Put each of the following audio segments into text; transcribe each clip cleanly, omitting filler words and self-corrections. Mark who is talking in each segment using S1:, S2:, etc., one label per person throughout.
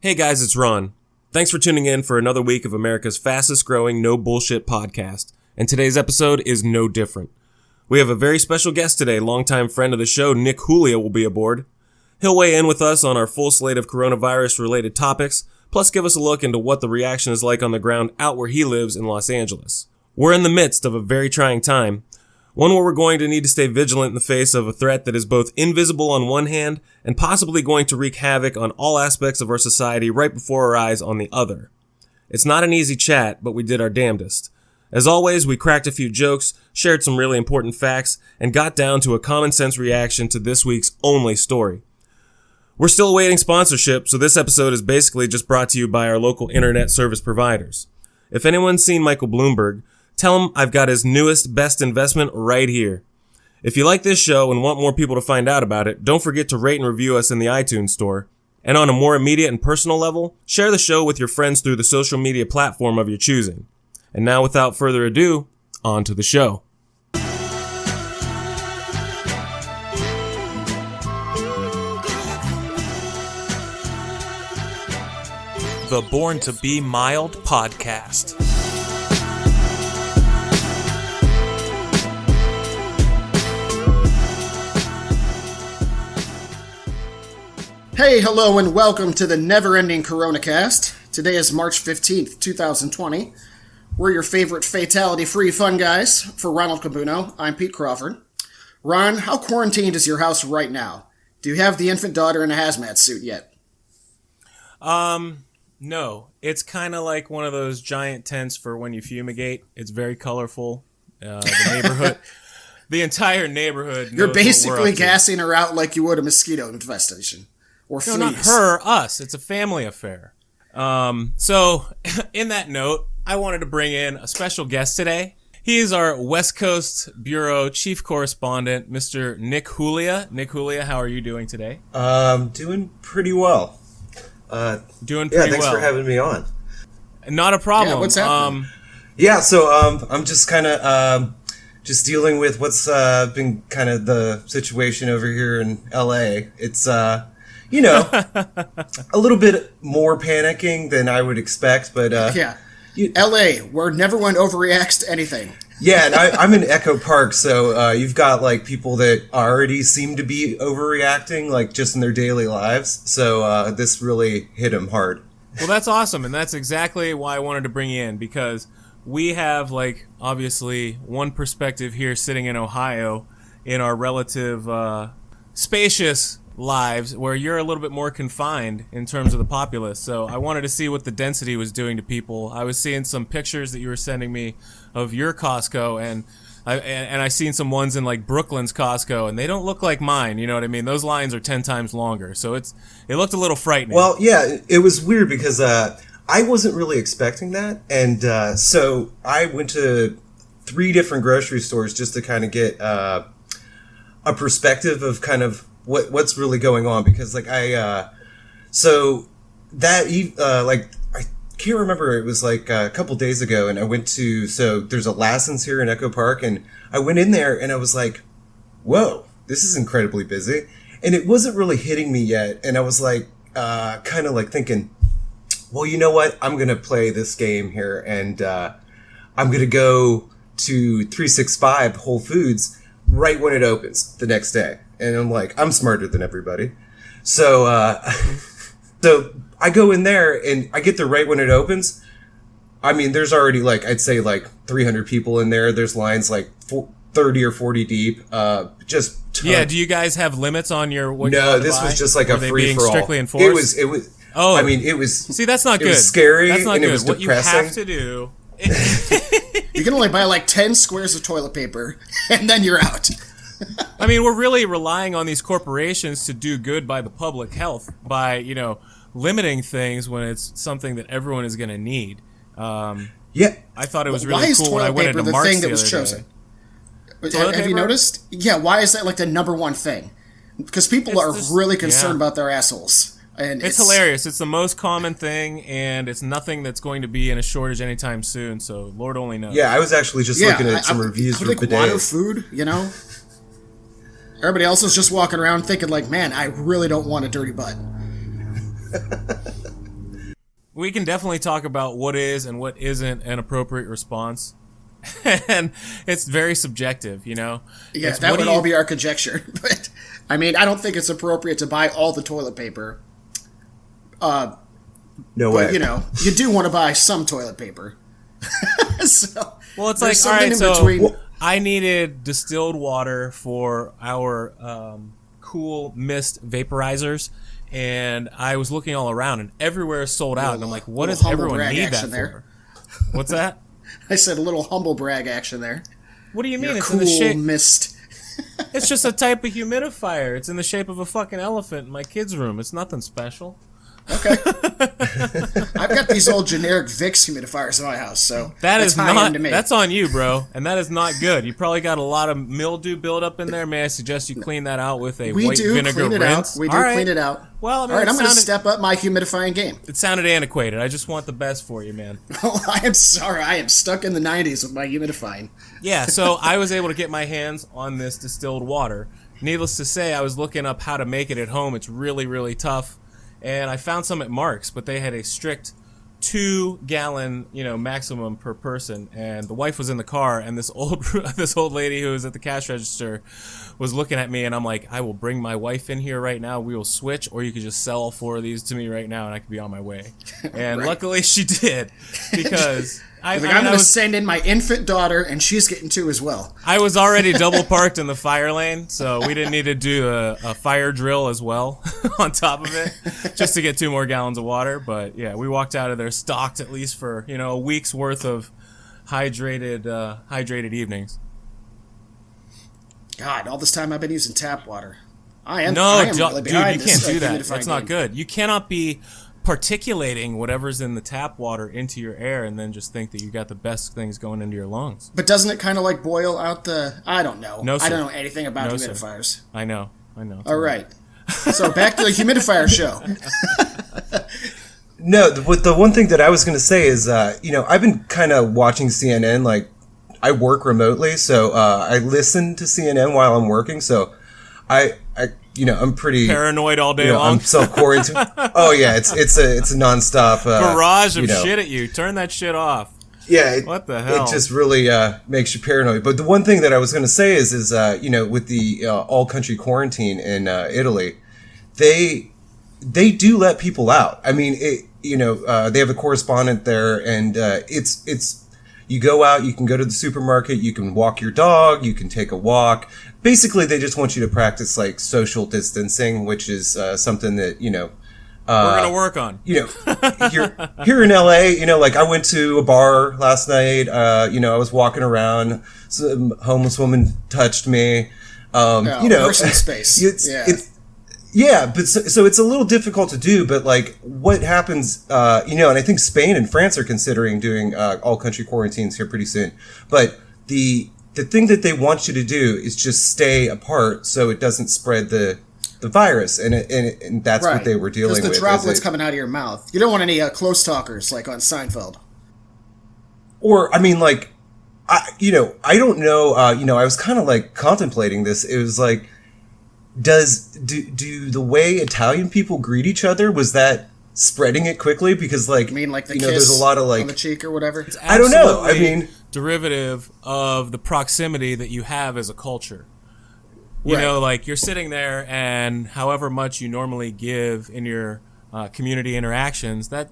S1: Hey guys, it's Ron. Thanks for tuning in for another week of America's fastest growing no bullshit podcast. And today's episode is no different. We have a very special guest today. Longtime friend of the show, Nick Julia, will be aboard. He'll weigh in with us on our full slate of coronavirus related topics, plus give us a look into what the reaction is like on the ground out where he lives in Los Angeles. We're in the midst of a very trying time, one where we're going to need to stay vigilant in the face of a threat that is both invisible on one hand and possibly going to wreak havoc on all aspects of our society right before our eyes on the other. It's not an easy chat, but we did our damnedest. As always, we cracked a few jokes, shared some really important facts, and got down to a common sense reaction to this week's only story. We're still awaiting sponsorship, so this episode is basically just brought to you by our local internet service providers. If anyone's seen Michael Bloomberg, tell him I've got his newest best investment right here. If you like this show and want more people to find out about it, don't forget to rate and review us in the iTunes store. And on a more immediate and personal level, share the show with your friends through the social media platform of your choosing. And now, without further ado, on to the show. The Born to Be Mild podcast.
S2: Hey, hello, and welcome to the never-ending CoronaCast. Today is March 15th, 2020. We're your favorite fatality-free fun guys. For Ronald Cabuno, I'm Pete Crawford. Ron, how quarantined is your house right now? Do you have the infant daughter in a hazmat suit yet?
S1: No. It's kind of like one of those giant tents for when you fumigate. It's very colorful. The neighborhood, the entire neighborhood knows
S2: You're basically
S1: what we're up to.
S2: gassing her out like you would a mosquito infestation. Or
S1: No,
S2: fleas.
S1: not her, us. It's a family affair. So, in that note, I wanted to bring in a special guest today. He is our West Coast Bureau Chief Correspondent, Mr. Nick Julia. Nick Julia, how are you doing today?
S3: Doing pretty well.
S1: Doing pretty
S3: thanks
S1: well.
S3: for having me on.
S1: Not a problem.
S2: Yeah, what's happening?
S3: I'm just kind of just dealing with what's been kind of the situation over here in LA. It's a little bit more panicking than I would expect, but
S2: LA, where everyone overreacts to anything.
S3: Yeah, and I'm in Echo Park, so you've got like people that already seem to be overreacting, like just in their daily lives. So this really hit them hard.
S1: Well, that's awesome, and that's exactly why I wanted to bring you in, because we have, like, obviously one perspective here sitting in Ohio in our relative spacious lives, where you're a little bit more confined in terms of the populace. So I wanted to see what the density was doing to people. I was seeing some pictures that you were sending me of your Costco, and I seen some ones in like Brooklyn's Costco, and they don't look like mine. You know what I mean? Those lines are 10 times longer, so it looked a little frightening.
S3: Well, yeah, it was weird because I wasn't really expecting that, and so I went to 3 different grocery stores just to kind of get a perspective of kind of what's really going on, because like I can't remember, it was like a couple days ago, and I went to, so there's a Lassen's here in Echo Park, and I went in there and I was like, whoa, this is incredibly busy, and it wasn't really hitting me yet, and I was like kind of like thinking, well, you know what, I'm gonna play this game here, and I'm gonna go to 365 Whole Foods right when it opens the next day. And I'm like, I'm smarter than everybody. So, so I go in there and I get there right when it opens. I mean, there's already like, I'd say like 300 people in there. There's lines like 30 or 40 deep. Just tons.
S1: Yeah. Do you guys have limits on your? What
S3: no,
S1: you
S3: this
S1: buy?
S3: was just like
S1: Were
S3: a
S1: they
S3: free
S1: being
S3: for all.
S1: Strictly enforced?
S3: It was.
S1: Oh,
S3: I mean, it was.
S1: See, that's not good.
S3: It was scary.
S1: That's not
S3: and
S1: good.
S3: It was
S1: what
S3: depressing.
S1: you have to do.
S2: You can only buy like 10 squares of toilet paper, and then you're out.
S1: I mean, we're really relying on these corporations to do good by the public health by, limiting things when it's something that everyone is going to need.
S3: Yeah.
S1: I thought it was
S2: Why
S1: really
S2: is
S1: cool when I
S2: toilet
S1: went
S2: paper
S1: into
S2: the
S1: Mark's
S2: thing
S1: the
S2: that was
S1: other
S2: chosen?
S1: day.
S2: Have you noticed? Yeah, why is that like the number one thing? Because people are really concerned about their assholes. And
S1: it's hilarious. It's the most common thing, and it's nothing that's going to be in a shortage anytime soon. So Lord only knows.
S3: Yeah, I was actually just looking at some reviews for
S2: like
S3: bidets.
S2: water, food, you know. Everybody else is just walking around thinking like, man, I really don't want a dirty butt.
S1: we can definitely talk about what is and what isn't an appropriate response. And it's very subjective, you know?
S2: Yeah, that would all be our conjecture. But, I mean, I don't think it's appropriate to buy all the toilet paper.
S3: No
S2: but,
S3: way.
S2: you know, you do want to buy some toilet paper. So,
S1: well, it's like, all right, so I needed distilled water for our cool mist vaporizers, and I was looking all around, and everywhere is sold out. And I'm like, what does everyone need that for? What's that?
S2: I said a little humble brag action there.
S1: What do you mean?
S2: Your
S1: It's
S2: cool
S1: in the shape.
S2: mist.
S1: It's just a type of humidifier. It's in the shape of a fucking elephant in my kid's room. It's nothing special.
S2: Okay. I've got these old generic Vicks humidifiers in my house, so
S1: that is not.
S2: to me.
S1: That's on you, bro, and that is not good. You probably got a lot of mildew buildup in there. May I suggest you clean that out with a white vinegar rinse?
S2: We do clean it out.
S1: Well, I mean,
S2: all right, I'm going to step up my humidifying game.
S1: It sounded antiquated. I just want the best for you, man.
S2: Oh, I am sorry. I am stuck in the 90s with my humidifying.
S1: Yeah, so I was able to get my hands on this distilled water. Needless to say, I was looking up how to make it at home. It's really, really tough. And I found some at Mark's, but they had a strict 2-gallon, maximum per person. And the wife was in the car, and this old lady who was at the cash register was looking at me, and I'm like, I will bring my wife in here right now. We will switch, or you could just sell all 4 of these to me right now, and I could be on my way. And luckily she did, because
S2: I'm going to send in my infant daughter, and she's getting 2 as well.
S1: I was already double parked in the fire lane, so we didn't need to do a fire drill as well on top of it, just to get 2 more gallons of water. But yeah, we walked out of there stocked at least for a week's worth of hydrated evenings.
S2: God, all this time I've been using tap water.
S1: Dude, you can't do that. That's not good. You cannot be particulating whatever's in the tap water into your air and then just think that you got the best things going into your lungs.
S2: But doesn't it kind of like boil out the... I don't know.
S1: No, sir.
S2: I don't know anything about humidifiers.
S1: Sir. I know.
S2: All right. So back to the humidifier show.
S3: No, the one thing that I was going to say is, I've been kind of watching CNN. Like, I work remotely, so I listen to CNN while I'm working. So I'm pretty
S1: paranoid all day long.
S3: I'm self-quarantined. Oh yeah, it's a nonstop
S1: barrage of shit at you. Turn that shit off.
S3: Yeah,
S1: what the hell?
S3: It just really makes you paranoid. But the one thing that I was going to say is with the all-country quarantine in Italy, they do let people out. I mean, they have a correspondent there, and it's you go out, you can go to the supermarket, you can walk your dog, you can take a walk. Basically, they just want you to practice like social distancing, which is something that
S1: we're gonna work on.
S3: Here in LA, like I went to a bar last night. I was walking around, some homeless woman touched me.
S2: Personal space.
S3: But so it's a little difficult to do. But like, what happens? And I think Spain and France are considering doing all country quarantines here pretty soon. But the thing that they want you to do is just stay apart so it doesn't spread the virus, and that's what they were dealing with.
S2: Because the droplets coming out of your mouth. You don't want any close talkers like on Seinfeld.
S3: Or, I mean, like, I don't know. I was kind of like contemplating this. It was like, do the way Italian people greet each other, was that spreading it quickly? Because like,
S2: the kiss
S3: there's a lot of like
S2: on the cheek or whatever.
S3: I don't know. I mean,
S1: derivative of the proximity that you have as a culture. Like you're sitting there, and however much you normally give in your community interactions, that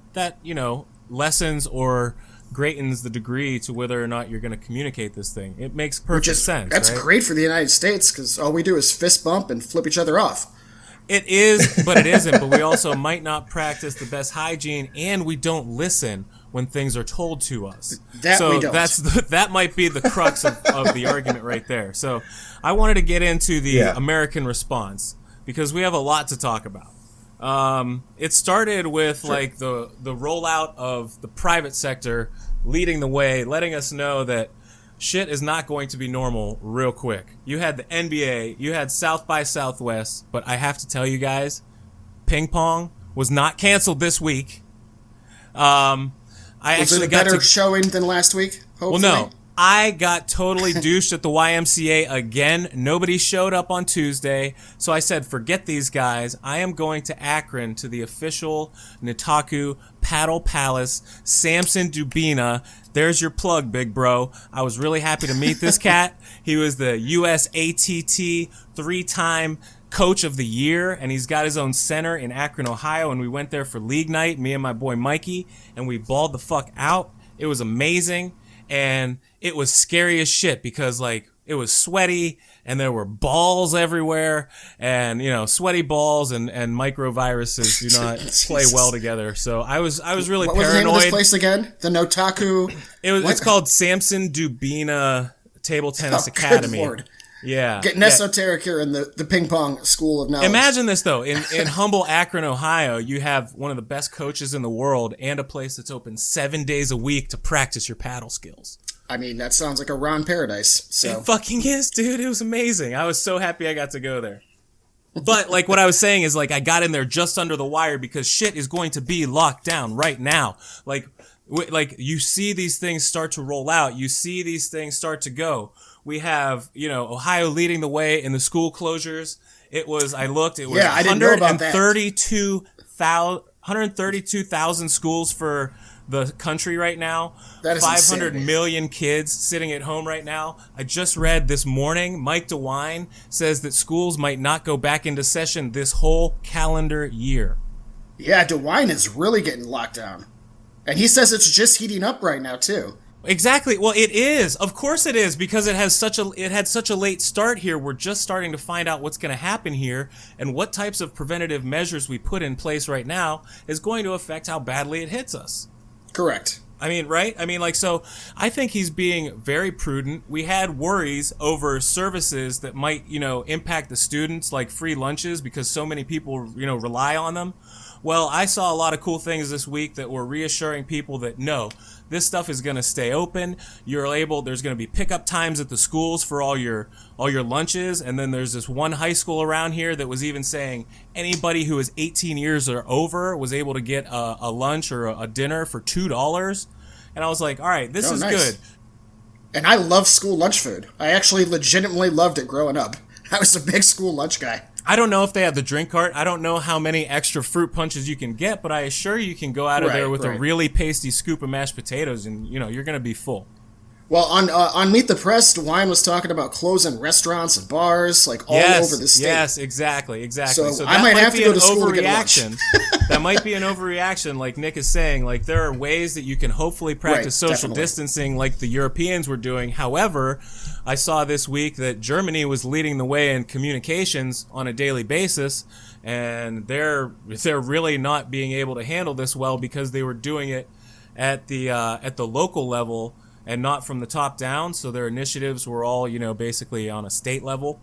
S1: lessens or greatens the degree to whether or not you're going to communicate this thing. It makes perfect sense.
S2: That's great for the United States, because all we do is fist bump and flip each other off.
S1: It is, but it isn't. But we also might not practice the best hygiene, and we don't listen when things are told to us.
S2: We don't.
S1: That might be the crux of the argument right there. So I wanted to get into the American response, because we have a lot to talk about. It started with like the rollout of the private sector leading the way, letting us know that shit is not going to be normal real quick. You had the NBA, you had South by Southwest, but I have to tell you guys, ping pong was not canceled this week.
S2: Was it a better showing than last week? Hopefully?
S1: Well, no. I got totally douched at the YMCA again. Nobody showed up on Tuesday. So I said, forget these guys. I am going to Akron to the official Nitaku Paddle Palace, Samson Dubina. There's your plug, big bro. I was really happy to meet this cat. He was the US ATT 3-time coach of the year, and he's got his own center in Akron, Ohio, and we went there for league night, me and my boy Mikey, and we balled the fuck out. It was amazing. And it was scary as shit because, like, it was sweaty and there were balls everywhere, and, you know, sweaty balls and microviruses do not play well together. So I was really
S2: what was
S1: paranoid.
S2: the name of this place again? The Notaku.
S1: It's called Samson Dubina Table Tennis Academy.
S2: Good Lord.
S1: Yeah.
S2: Getting esoteric here in the ping pong school of knowledge.
S1: Imagine this, though. In humble Akron, Ohio, you have one of the best coaches in the world and a place that's open 7 days a week to practice your paddle skills.
S2: I mean, that sounds like a Ron Paradise. So.
S1: It fucking is, dude. It was amazing. I was so happy I got to go there. But, like, what I was saying is, like, I got in there just under the wire because shit is going to be locked down right now. Like, you see these things start to roll out. You see these things start to go. We have, you know, Ohio leading the way in the school closures. It was 132,000 schools for the country right now.
S2: That is
S1: 500
S2: insanity.
S1: million kids sitting at home right now. I just read this morning, Mike DeWine says that schools might not go back into session this whole calendar year.
S2: Yeah, DeWine is really getting locked down. And he says it's just heating up right now, too.
S1: Exactly. Well, it is. Of course it is, because it had such a late start here. We're just starting to find out what's going to happen here, and what types of preventative measures we put in place right now is going to affect how badly it hits us.
S2: Correct.
S1: I mean, right? I mean, like, so I think he's being very prudent. We had worries over services that might, you know, impact the students, like free lunches, because so many people, you know, rely on them. Well, I saw a lot of cool things this week that were reassuring people that no, this stuff is going to stay open. There's going to be pickup times at the schools for all your lunches. And then there's this one high school around here that was even saying anybody who is 18 years or over was able to get a lunch or a dinner for $2. And I was like, all right, this is
S2: nice.
S1: good.
S2: And I love school lunch food. I actually legitimately loved it growing up. I was a big school lunch guy.
S1: I don't know if they have the drink cart. I don't know how many extra fruit punches you can get, but I assure you can go out of there with a really pasty scoop of mashed potatoes, and you know you're going to be full.
S2: Well, on Meet the Press, DeWine was talking about closing restaurants and bars like all over the state.
S1: Yes, exactly.
S2: So
S1: that
S2: I might have to go to school to get lunch.
S1: That might be an overreaction, like Nick is saying. Like there are ways that you can hopefully practice social distancing, like the Europeans were doing. However, I saw this week that Germany was leading the way in communications on a daily basis, and they're really not being able to handle this well because they were doing it at the local level and not from the top down. So their initiatives were all, you know, basically on a state level,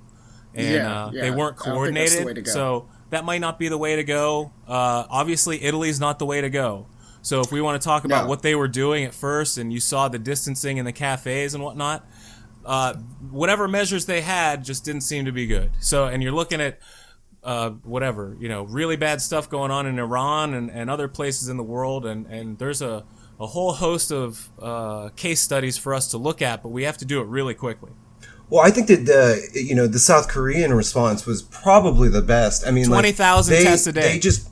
S1: and they weren't coordinated. So that might not be the way to go. Obviously, Italy's not the way to go. So if we want to talk about what they were doing at first, and you saw the distancing in the cafes and whatnot, whatever measures they had just didn't seem to be good. So, and you're looking at really bad stuff going on in Iran and other places in the world, and there's a whole host of case studies for us to look at, but we have to do it really quickly.
S3: Well, I think that the South Korean response was probably the best. I mean,
S1: 20,000 tests a day.
S3: They just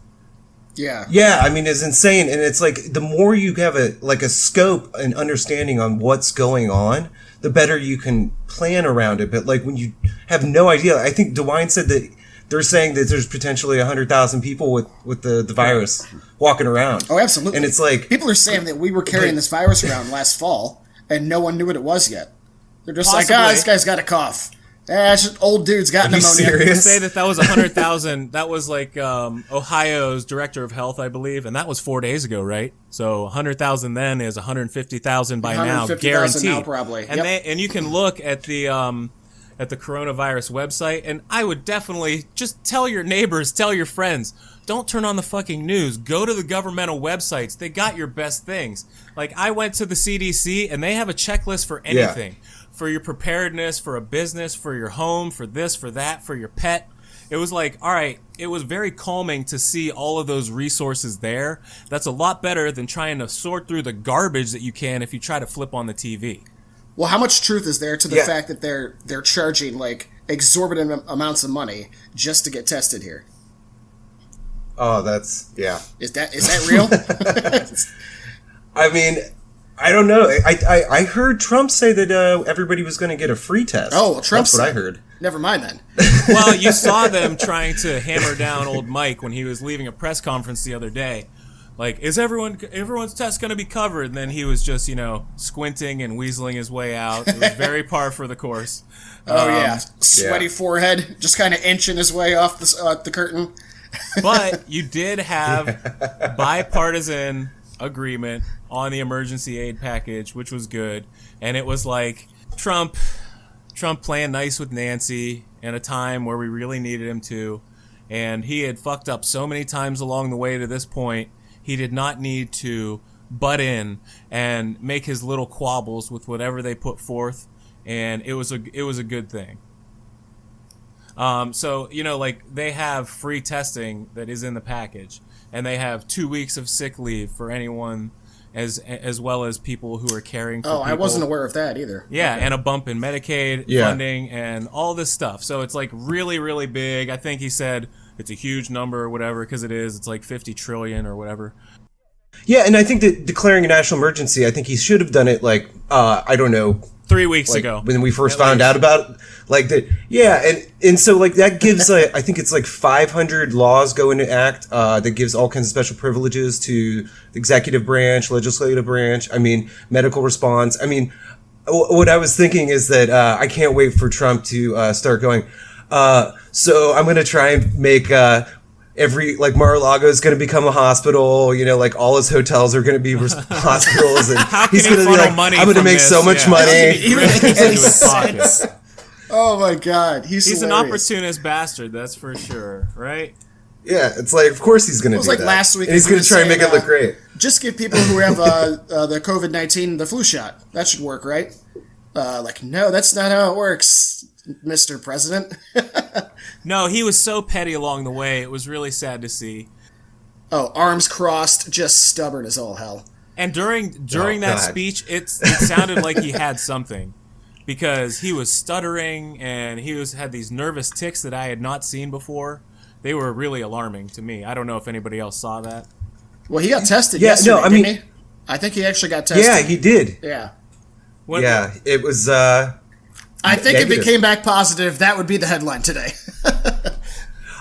S2: yeah.
S3: I mean, it's insane, and it's like the more you have a scope and understanding on what's going on, the better you can plan around it. But like when you have no idea, I think DeWine said that they're saying that there's potentially 100,000 people with the virus walking around.
S2: Oh, absolutely.
S3: And it's like
S2: people are saying that we were carrying this virus around last fall and no one knew what it was yet. They're just like, this guy's got a cough. It's just old dude's got pneumonia.
S3: Serious?
S1: Say that was 100,000. That was like Ohio's director of health, I believe, and that was 4 days ago, right? So 100,000 then is 150,000 by now, guaranteed.
S2: Now, probably.
S1: And and you can look at the coronavirus website, and I would definitely just tell your neighbors, tell your friends, don't turn on the fucking news. Go to the governmental websites. They got your best things. Like I went to the CDC, and they have a checklist for anything. Yeah. For your preparedness, for a business, for your home, for this, for that, for your pet. It was like, all right, it was very calming to see all of those resources there. That's a lot better than trying to sort through the garbage that you can if you try to flip on the TV.
S2: Well, how much truth is there to the fact that they're charging like exorbitant amounts of money just to get tested here?
S3: Oh, that's
S2: Is that real?
S3: I mean, I don't know. I heard Trump say that everybody was going to get a free test.
S2: Oh, well,
S3: That's what I heard.
S2: Never mind then.
S1: Well, you saw them trying to hammer down old Mike when he was leaving a press conference the other day. Like, is everyone's test going to be covered? And then he was just, squinting and weaseling his way out. It was very par for the course.
S2: Sweaty forehead, just kind of inching his way off the curtain.
S1: But you did have bipartisan agreement on the emergency aid package, which was good. And it was like Trump playing nice with Nancy in a time where we really needed him to. And he had fucked up so many times along the way to this point. He did not need to butt in and make his little quabbles with whatever they put forth, and it was a good thing. So they have free testing that is in the package, and they have 2 weeks of sick leave for anyone, as well as people who are caring for people.
S2: I wasn't aware of that either.
S1: Yeah, okay. And a bump in Medicaid funding and all this stuff. So it's like really, really big. I think he said it's a huge number or whatever, because it is. It's like 50 trillion or whatever.
S3: Yeah, and I think that declaring a national emergency, I think he should have done it like, I don't know.
S1: 3 weeks ago.
S3: When we first found out about it. Like that. Yeah, and so like that gives, I think it's like 500 laws go into act that gives all kinds of special privileges to the executive branch, legislative branch, medical response. What I was thinking is that I can't wait for Trump to start going, so I'm going to try and make Mar-a-Lago is going to become a hospital, like all his hotels are going to be hospitals, and he's going to be like, I'm going to make so much money.
S2: Oh my God, he's hilarious.
S1: An opportunist bastard, that's for sure, right?
S3: Yeah, it's like, of course he's going to do that.
S2: Last week,
S3: and he's going to try and make it look great.
S2: Just give people who have the COVID-19 the flu shot. That should work, right? No, that's not how it works, Mr. President.
S1: No, he was so petty along the way. It was really sad to see.
S2: Oh, arms crossed, just stubborn as all hell.
S1: And during that speech, it sounded like he had something, because he was stuttering and he had these nervous tics that I had not seen before. They were really alarming to me. I don't know if anybody else saw that.
S2: Well, he got tested yesterday, didn't he? I think he actually got tested.
S3: Yeah, he did.
S2: Yeah.
S3: It was...
S2: I think if it came back positive, that would be the headline today.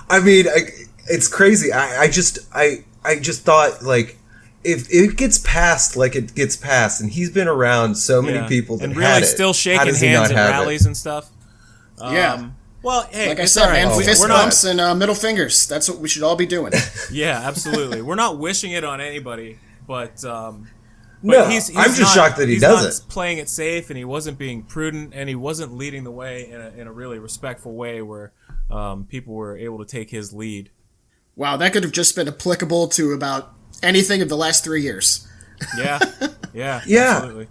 S3: It's crazy. I just thought, like, if it gets passed like it gets passed, and he's been around so many people that
S1: and really still shaking hands at rallies and stuff. Well, hey,
S2: like I said, man, fist bumps and middle fingers. That's what we should all be doing.
S1: Yeah, absolutely. We're not wishing it on anybody, but
S3: he's I'm just shocked that he does it.
S1: He's not playing it safe, and he wasn't being prudent, and he wasn't leading the way in a really respectful way where people were able to take his lead.
S2: Wow, that could have just been applicable to about anything of the last 3 years.
S1: Yeah, absolutely.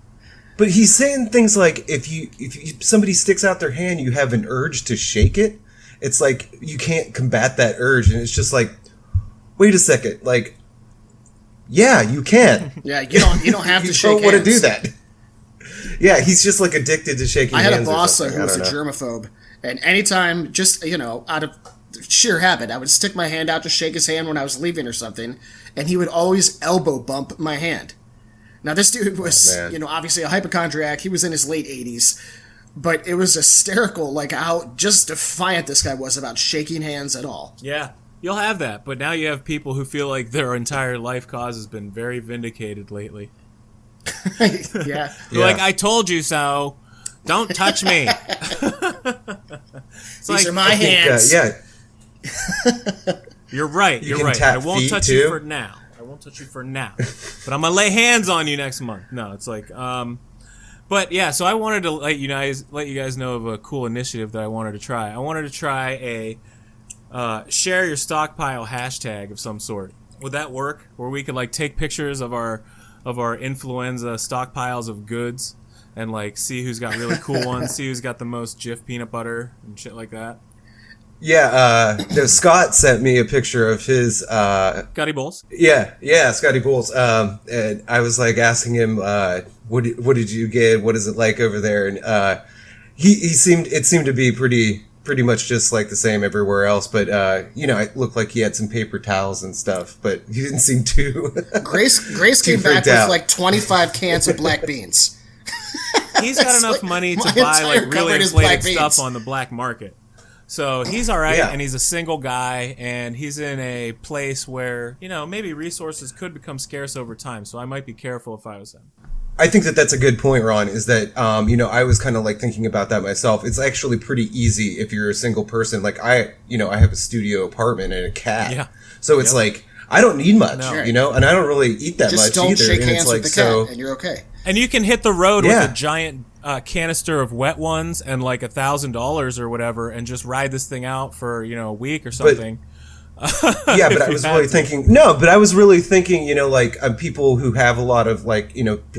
S3: But he's saying things like, if somebody sticks out their hand, you have an urge to shake it. It's like you can't combat that urge, and it's just like, wait a second, like, yeah, you can.
S2: Yeah, you don't have to shake hands.
S3: You don't want to do that. Yeah, he's just like addicted to shaking hands.
S2: I had a boss who was a germaphobe, and anytime, just out of sheer habit, I would stick my hand out to shake his hand when I was leaving or something, and he would always elbow bump my hand. Now, this dude was, obviously a hypochondriac. He was in his late 80s, but it was hysterical, like how just defiant this guy was about shaking hands at all.
S1: Yeah, you'll have that, but now you have people who feel like their entire life cause has been very vindicated lately.
S2: Yeah.
S1: Like, I told you so. Don't touch me.
S2: These are my hands.
S1: You're right. You're right. I won't touch you for now. But I'm gonna lay hands on you next month. No, it's like, but yeah. So I wanted to let you guys know of a cool initiative that I wanted to try. I wanted to try a share your stockpile hashtag of some sort. Would that work? Where we could like take pictures of our influenza stockpiles of goods and like see who's got really cool ones, see who's got the most Jif peanut butter and shit like that.
S3: No, Scott sent me a picture of his
S1: Scotty Bowles.
S3: Yeah, Scotty Bowles. And I was like asking him, what did you get? What is it like over there? And it seemed to be pretty much just like the same everywhere else. But it looked like he had some paper towels and stuff, but he didn't seem too.
S2: Grace came back with like 25 cans of black beans.
S1: He's got enough money to buy like really inflated stuff on the black market. So he's all right, and he's a single guy, and he's in a place where, maybe resources could become scarce over time. So I might be careful if I was him.
S3: I think that's a good point, Ron, is that, I was kind of like thinking about that myself. It's actually pretty easy if you're a single person. Like I have a studio apartment and a cat. Yeah. So it's like, I don't need much, and I don't really eat that much either.
S2: Just don't shake hands with the cat and you're okay.
S1: And you can hit the road with a giant canister of wet ones and like $1,000 or whatever, and just ride this thing out for a week or something.
S3: But I was really thinking. No, but I was really thinking. People who have a lot of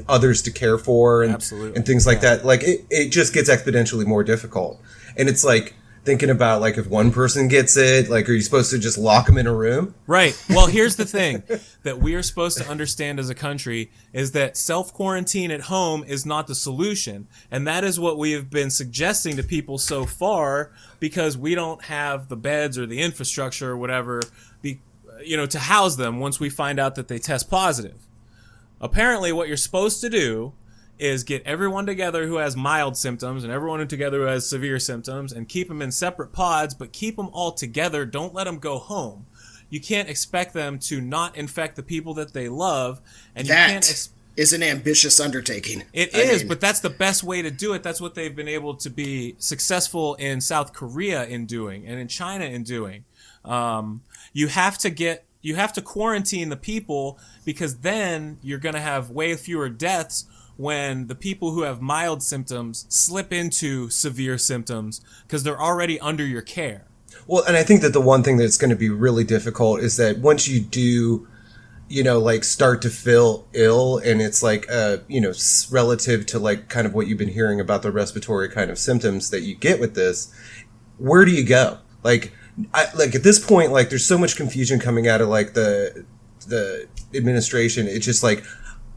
S3: others to care for and things like that. Like it just gets exponentially more difficult, and it's like thinking about if one person gets it, are you supposed to just lock them in a room?
S1: Right. Well, here's the thing that we are supposed to understand as a country is that self-quarantine at home is not the solution. And that is what we have been suggesting to people so far, because we don't have the beds or the infrastructure or whatever, to house them once we find out that they test positive. Apparently, what you're supposed to do is get everyone together who has mild symptoms and everyone together who has severe symptoms and keep them in separate pods, but keep them all together. Don't let them go home. You can't expect them to not infect the people that they love. And
S2: that is an ambitious undertaking.
S1: It is, but that's the best way to do it. That's what they've been able to be successful in South Korea in doing and in China in doing. You have to quarantine the people, because then you're going to have way fewer deaths when the people who have mild symptoms slip into severe symptoms because they're already under your care.
S3: Well, and I think that the one thing that's going to be really difficult is that once you do, start to feel ill, and it's relative to kind of what you've been hearing about the respiratory kind of symptoms that you get with this, where do you go? At this point, there's so much confusion coming out of the administration. It's just at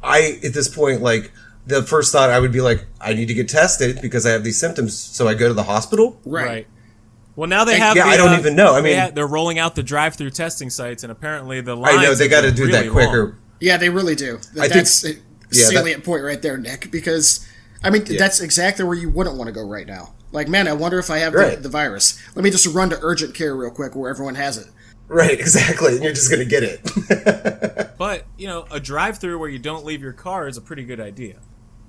S3: this point, the first thought I would be I need to get tested because I have these symptoms, so I go to the hospital.
S1: Right. Well, now they have.
S3: I don't even know. I mean,
S1: they're rolling out the drive-through testing sites, and apparently the lines.
S3: I know they got to do that quicker.
S2: Long. Yeah, they really do. That's a salient point right there, Nick. Because that's exactly where you wouldn't want to go right now. Man, I wonder if I have the virus. Let me just run to urgent care real quick where everyone has it.
S3: Right, exactly. And you're just going to get it.
S1: But, a drive-through where you don't leave your car is a pretty good idea.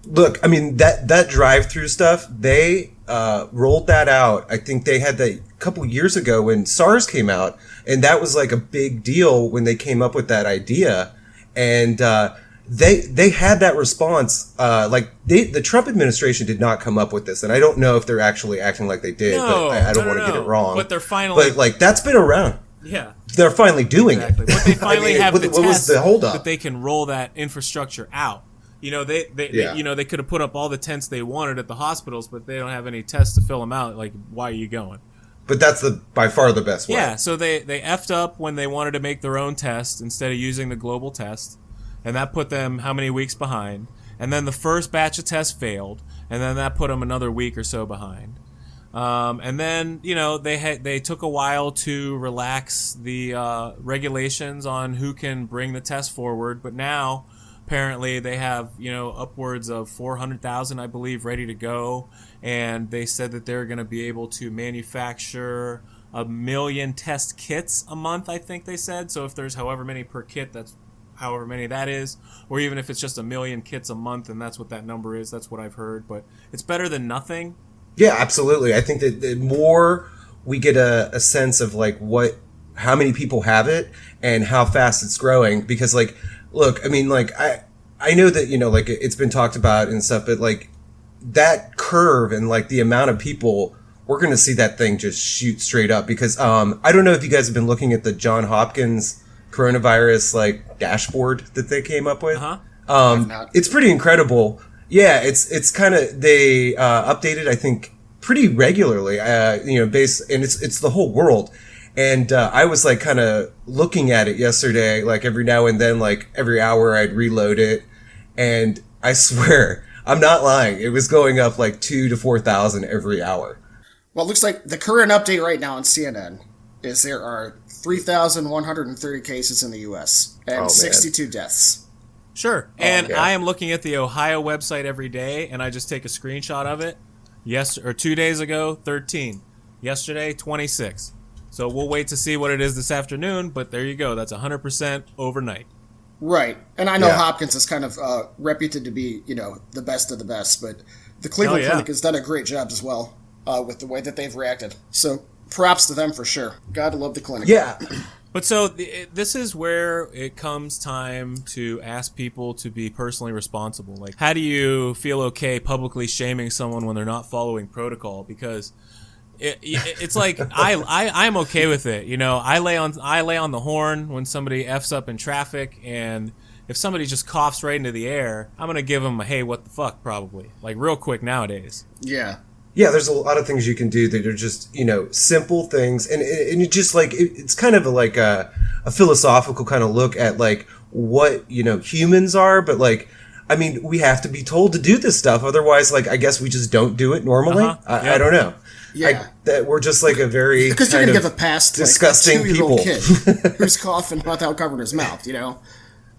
S3: Look, that drive-through stuff, they rolled that out. I think they had that a couple years ago when SARS came out, and that was a big deal when they came up with that idea. And they had that response. The Trump administration did not come up with this, and I don't know if they're actually acting like they did.
S1: No,
S3: but I don't want to get it wrong.
S1: But they're finally.
S3: But that's been around.
S1: Yeah.
S3: They're finally doing it.
S1: But they finally have the test
S3: was the holdup?
S1: That they can roll that infrastructure out. They could have put up all the tents they wanted at the hospitals, but they don't have any tests to fill them out. Why are you going?
S3: But that's by far the best way.
S1: Yeah, so they effed up when they wanted to make their own test instead of using the global test, and that put them how many weeks behind? And then the first batch of tests failed, and then that put them another week or so behind. And then they took a while to relax the regulations on who can bring the test forward, but now apparently they have upwards of 400,000, I believe, ready to go, and they said that they're going to be able to manufacture 1 million test kits a month, I think they said. So if there's however many per kit, that's however many that is, or even if it's just 1 million kits a month, and that's what that number is. That's what I've heard, but it's better than nothing.
S3: Yeah, absolutely. I think that the more we get a sense of how many people have it and how fast it's growing, because look, I know that it's been talked about and stuff, but that curve and the amount of people, we're going to see that thing just shoot straight up, because I don't know if you guys have been looking at the Johns Hopkins coronavirus dashboard that they came up with. It's pretty incredible. Yeah, it's kind of, they updated, I think, pretty regularly, and it's the whole world. And I was like kind of looking at it yesterday, like every now and then, like every hour I'd reload it. And I swear, I'm not lying. It was going up like 2,000 to 4,000 every hour.
S2: Well, it looks like the current update right now on CNN is there are 3,130 cases in the U.S. and 62 deaths.
S1: Sure. And I am looking at the Ohio website every day, and I just take a screenshot of it. 2 days ago, 13. Yesterday, 26. So we'll wait to see what it is this afternoon, but there you go. That's 100% overnight.
S2: Right. And I know Hopkins is kind of reputed to be, the best of the best, but the Cleveland Clinic has done a great job as well with the way that they've reacted. So props to them for sure. Gotta love the clinic.
S3: Yeah.
S1: But so this is where it comes time to ask people to be personally responsible. Like, how do you feel okay publicly shaming someone when they're not following protocol? Because it's like I'm okay with it. I lay on the horn when somebody F's up in traffic, and if somebody just coughs right into the air, I'm gonna give them a hey, what the fuck, probably, like real quick nowadays.
S2: Yeah.
S3: Yeah, there's a lot of things you can do that are just, simple things. And it just like, it's kind of like a philosophical kind of look at like what, humans are. But like, I mean, we have to be told to do this stuff. Otherwise, like, I guess we just don't do it normally. I don't know.
S2: Yeah.
S3: That we're just like a very
S2: because you're going to give a pass to
S3: disgusting
S2: like a 2-year-old kid who's coughing without covering his mouth,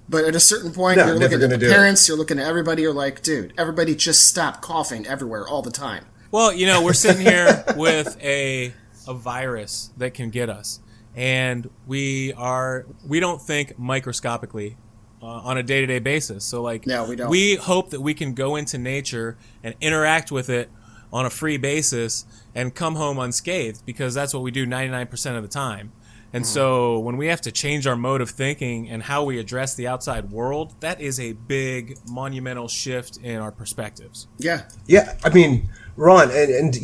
S2: But at a certain point, you're looking at the parents, you're looking at everybody, you're like, dude, everybody just stop coughing everywhere all the time.
S1: Well, we're sitting here with a virus that can get us, and we don't think microscopically on a day-to-day basis. So, like,
S2: no, we don't.
S1: We hope that we can go into nature and interact with it on a free basis and come home unscathed, because that's what we do 99% of the time. And so when we have to change our mode of thinking and how we address the outside world, that is a big, monumental shift in our perspectives.
S2: Yeah.
S3: Yeah, I mean, Ron, and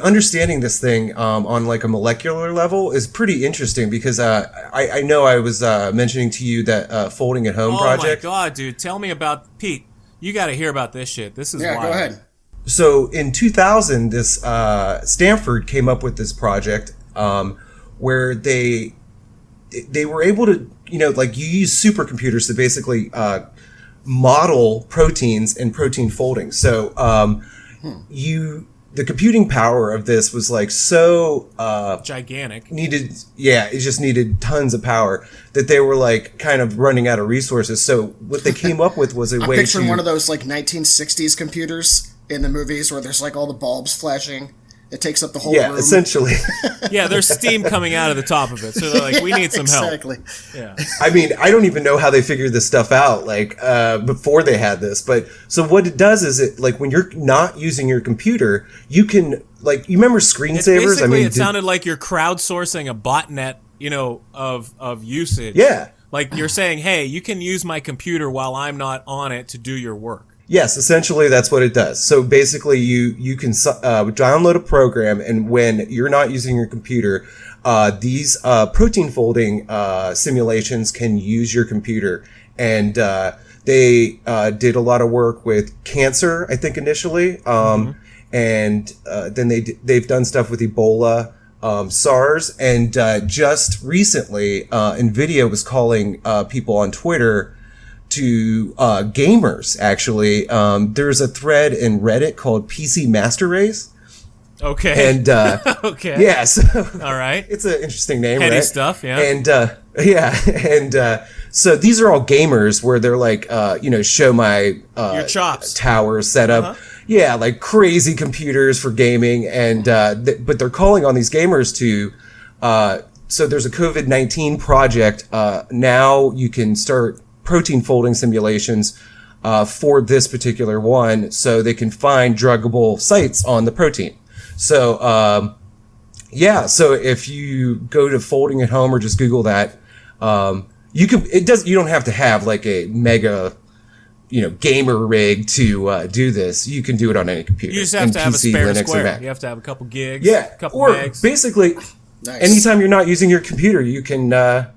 S3: understanding this thing on like a molecular level is pretty interesting, because I know I was mentioning to you that folding at home project.
S1: Oh my god, dude! Tell me about Pete. You got to hear about this shit. This is wild.
S2: Go ahead.
S3: So in 2000, this Stanford came up with this project where they were able to like you use supercomputers to basically model proteins and protein folding. So the computing power of this was like so
S1: gigantic.
S3: It just needed tons of power that they were like kind of running out of resources. So what they came up with was a way to... I'm
S2: picturing one of those like 1960s computers in the movies where there's like all the bulbs flashing. It takes up the whole room.
S3: Yeah, essentially.
S1: Yeah, there's steam coming out of the top of it. So they're like, we need some help.
S2: Exactly.
S1: Yeah.
S3: I mean, I don't even know how they figured this stuff out, like, before they had this. But, so what it does is it, like, when you're not using your computer, you can, like, you remember screensavers?
S1: Basically, it sounded like you're crowdsourcing a botnet, of usage.
S3: Yeah.
S1: Like, you're saying, hey, you can use my computer while I'm not on it to do your work.
S3: Yes, essentially that's what it does. So basically you can download a program, and when you're not using your computer, these protein folding simulations can use your computer. And they did a lot of work with cancer, I think, initially. And then they've done stuff with Ebola, SARS, and just recently NVIDIA was calling people on Twitter to gamers, actually. There's a thread in Reddit called PC Master Race.
S1: Okay.
S3: And
S1: okay.
S3: Yeah, so
S1: all right.
S3: It's an interesting name,
S1: Heady
S3: right?
S1: stuff, yeah.
S3: And so these are all gamers where they're like show my
S1: your chops
S3: tower setup. Yeah, like crazy computers for gaming, and but they're calling on these gamers to so there's a COVID-19 project. Now you can start protein folding simulations for this particular one, so they can find druggable sites on the protein. So so if you go to folding at home or just Google that, you don't have to have like a mega gamer rig to do this. You can do it on any computer.
S1: You just have to have a spare square. You have to have a couple gigs, a couple megs.
S3: Basically,
S2: Nice.
S3: anytime you're not using your computer, you can,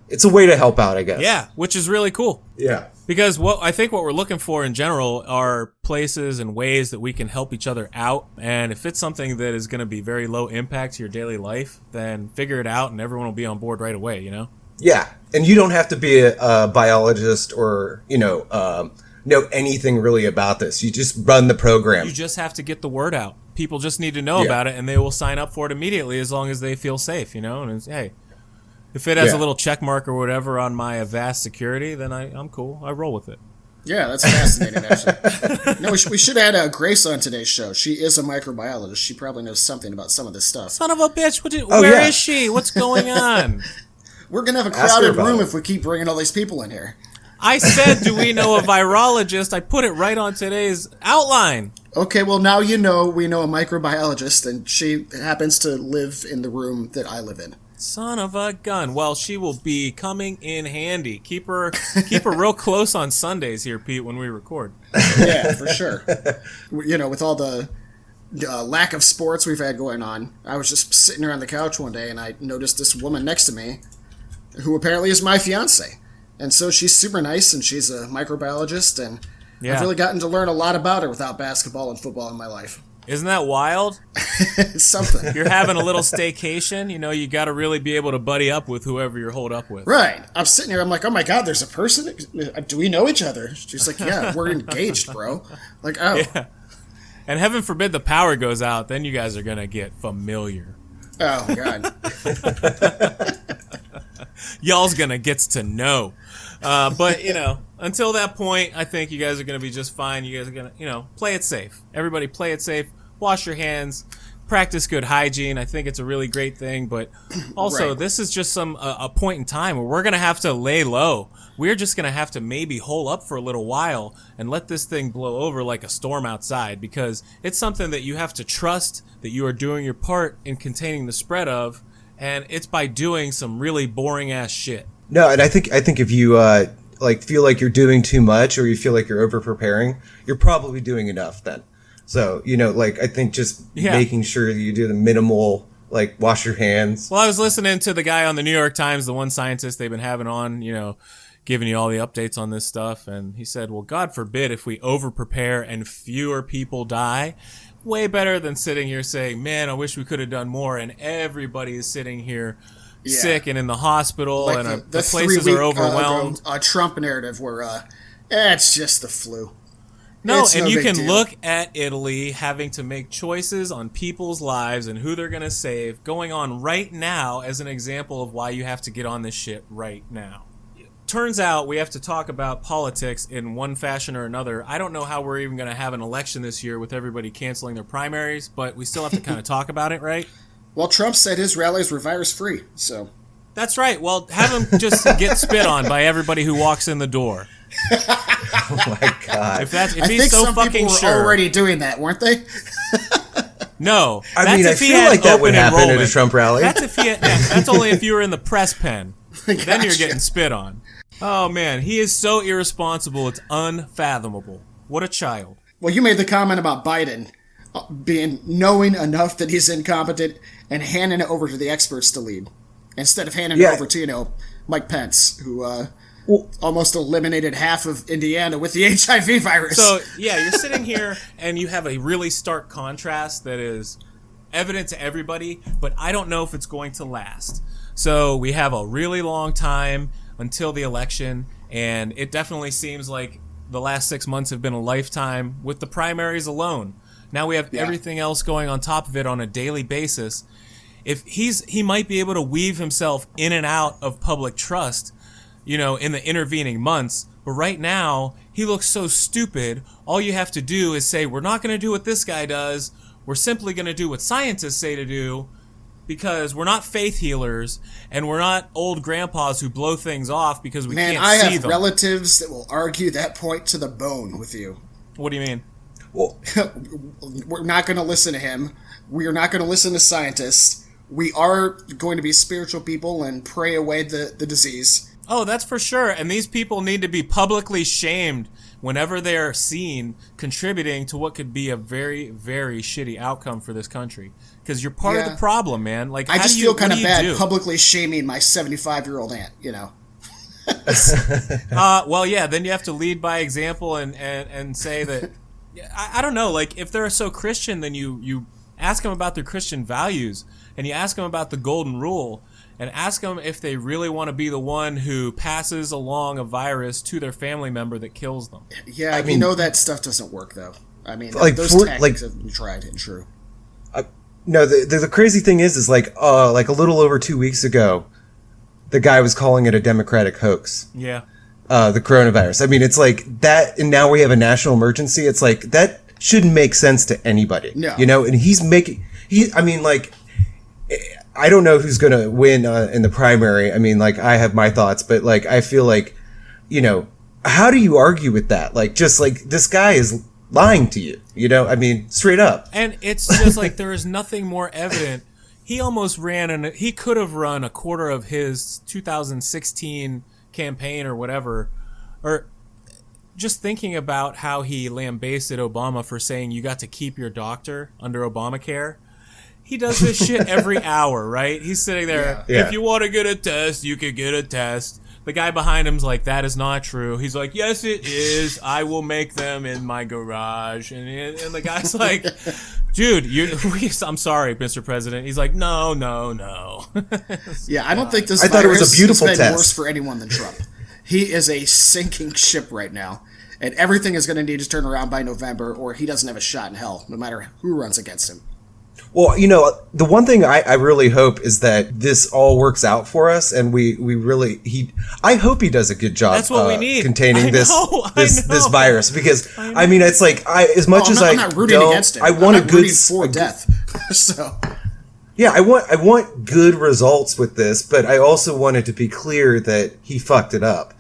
S3: it's a way to help out, I guess.
S1: Yeah, which is really cool.
S3: Yeah.
S1: Because I think what we're looking for in general are places and ways that we can help each other out. And if it's something that is going to be very low impact to your daily life, then figure it out and everyone will be on board right away, you know?
S3: Yeah. And you don't have to be a biologist or, know anything really about this. You just run the program.
S1: You just have to get the word out. People just need to know about it, and they will sign up for it immediately as long as they feel safe, you know? And it's, hey, if it has a little check mark or whatever on my Avast security, then I'm cool. I roll with it.
S2: Yeah, that's fascinating, actually. No, we should have had Grace on today's show. She is a microbiologist. She probably knows something about some of this stuff.
S1: Son of a bitch. Where is she? What's going on?
S2: We're going to have a crowded room if we keep bringing all these people in here.
S1: I said, do we know a virologist? I put it right on today's outline.
S2: Okay, well, now we know a microbiologist, and she happens to live in the room that I live in.
S1: Son of a gun. Well, she will be coming in handy. Keep her real close on Sundays here, Pete, when we record.
S2: Yeah, for sure. With all the lack of sports we've had going on, I was just sitting here on the couch one day, and I noticed this woman next to me, who apparently is my fiance. And so she's super nice, and she's a microbiologist, and I've really gotten to learn a lot about her without basketball and football in my life.
S1: Isn't that wild?
S2: It's something.
S1: You're having a little staycation. You got to really be able to buddy up with whoever you're holed up with.
S2: Right. I'm sitting here. I'm like, oh, my God, there's a person? Do we know each other? She's like, yeah, we're engaged, bro. Like, oh.
S1: Yeah. And heaven forbid the power goes out. Then you guys are going to get familiar.
S2: Oh, God.
S1: Y'all's going to get to know. But, until that point, I think you guys are going to be just fine. You guys are going to, play it safe. Everybody play it safe. Wash your hands. Practice good hygiene. I think it's a really great thing. But also, This is just a point in time where we're going to have to lay low. We're just going to have to maybe hole up for a little while and let this thing blow over like a storm outside, because it's something that you have to trust that you are doing your part in containing the spread of, and it's by doing some really boring ass shit.
S3: No, and I think if you feel like you're doing too much or you feel like you're over preparing, you're probably doing enough then. So, I think just making sure you do the minimal, wash your hands.
S1: Well, I was listening to the guy on the New York Times, the one scientist they've been having on, giving you all the updates on this stuff. And he said, well, God forbid if we over prepare and fewer people die. Way better than sitting here saying, man, I wish we could have done more. And everybody is sitting here sick and in the hospital, and the places are overwhelmed.
S2: A Trump narrative where it's just the flu.
S1: No, and you can look at Italy having to make choices on people's lives and who they're going to save going on right now as an example of why you have to get on this shit right now. Turns out we have to talk about politics in one fashion or another. I don't know how we're even going to have an election this year with everybody canceling their primaries, but we still have to kind of talk about it, right?
S2: Well, Trump said his rallies were virus-free, so...
S1: That's right. Well, have him just get spit on by everybody who walks in the door.
S3: Oh, my God.
S1: If he's so fucking sure.
S2: People were already doing that, weren't they?
S1: No.
S3: I feel like that would happen at a Trump rally.
S1: That's only if you were in the press pen.
S2: Gotcha.
S1: Then you're getting spit on. Oh, man. He is so irresponsible. It's unfathomable. What a child.
S2: Well, you made the comment about Biden knowing enough that he's incompetent and handing it over to the experts to lead, instead of handing it over to, Mike Pence, who almost eliminated half of Indiana with the HIV virus.
S1: So, you're sitting here and you have a really stark contrast that is evident to everybody, but I don't know if it's going to last. So we have a really long time until the election, and it definitely seems like the last 6 months have been a lifetime with the primaries alone. Now we have everything else going on top of it on a daily basis. If he might be able to weave himself in and out of public trust, in the intervening months. But right now, he looks so stupid. All you have to do is say, we're not going to do what this guy does. We're simply going to do what scientists say to do, because we're not faith healers and we're not old grandpas who blow things off because we can't see them.
S2: Man, I have relatives that will argue that point to the bone with you.
S1: What do you mean?
S2: Well, we're not going to listen to him. We are not going to listen to scientists. We are going to be spiritual people and pray away the disease.
S4: Oh, that's for sure. And these people need to be publicly shamed whenever they are seen contributing to what could be a very, very shitty outcome for this country. Because you're part of the problem, man. Like,
S2: I just feel kind of bad publicly shaming my 75-year-old aunt, you know.
S4: Well, yeah, then you have to lead by example and say that, I don't know, like, if they're so Christian, then you ask them about their Christian values, and you ask them about the golden rule, and ask them if they really want to be the one who passes along a virus to their family member that kills them.
S2: Yeah, I mean, that stuff doesn't work, though. I mean, those tactics have been tried and true.
S3: No, the crazy thing is like a little over 2 weeks ago, the guy was calling it a Democratic hoax.
S4: Yeah.
S3: The coronavirus. I mean, it's like that, and now we have a national emergency. It's like, that shouldn't make sense to anybody.
S2: No.
S3: You know, and I mean, like, I don't know who's going to win in the primary. I mean, like, I have my thoughts, but, like, I feel like, you know, how do you argue with that? Like, just like, this guy is lying to you, you know? I mean, straight up.
S4: And it's just like, there is nothing more evident. He almost he could have run a quarter of his 2016 campaign or whatever, or just thinking about how he lambasted Obama for saying you got to keep your doctor under Obamacare. He does this shit every hour, right? He's sitting there.
S3: Yeah.
S4: If you want to get a test, you could get a test. The guy behind him's like, that is not true. He's like, yes, it is. I will make them in my garage. And the guy's like, dude, I'm sorry, Mr. President. He's like, no.
S2: Yeah, I don't think this
S3: I thought it was a beautiful
S2: has been
S3: test.
S2: worse for anyone than Trump. He is a sinking ship right now, and everything is going to need to turn around by November, or he doesn't have a shot in hell, no matter who runs against him.
S3: Well, you know, the one thing I really hope is that this all works out for us, and I hope he does a good job.
S4: That's what we need.
S3: Containing this virus, because I mean, it's like I'm
S2: not rooting against him.
S3: I want
S2: I'm rooting for death. So
S3: yeah, I want good results with this, but I also want it to be clear that he fucked it up.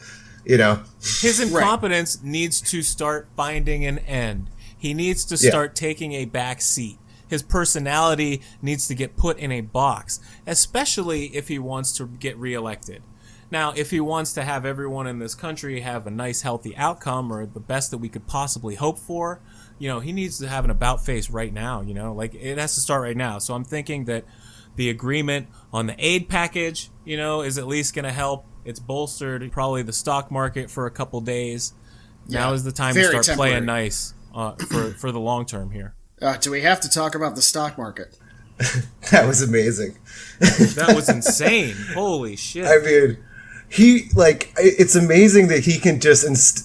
S3: You know,
S4: his incompetence needs to start finding an end. He needs to start taking a back seat. His personality needs to get put in a box, especially if he wants to get reelected. Now, if he wants to have everyone in this country have a nice, healthy outcome, or the best that we could possibly hope for, you know, he needs to have an about face right now, you know, like, it has to start right now. So I'm thinking that the agreement on the aid package, you know, is at least going to help. It's bolstered probably the stock market for a couple days. Now is the time to start playing nice for the long term here.
S2: Do we have to talk about the stock market?
S3: That was amazing.
S4: That was insane. Holy shit.
S3: I mean, it's amazing that he can just,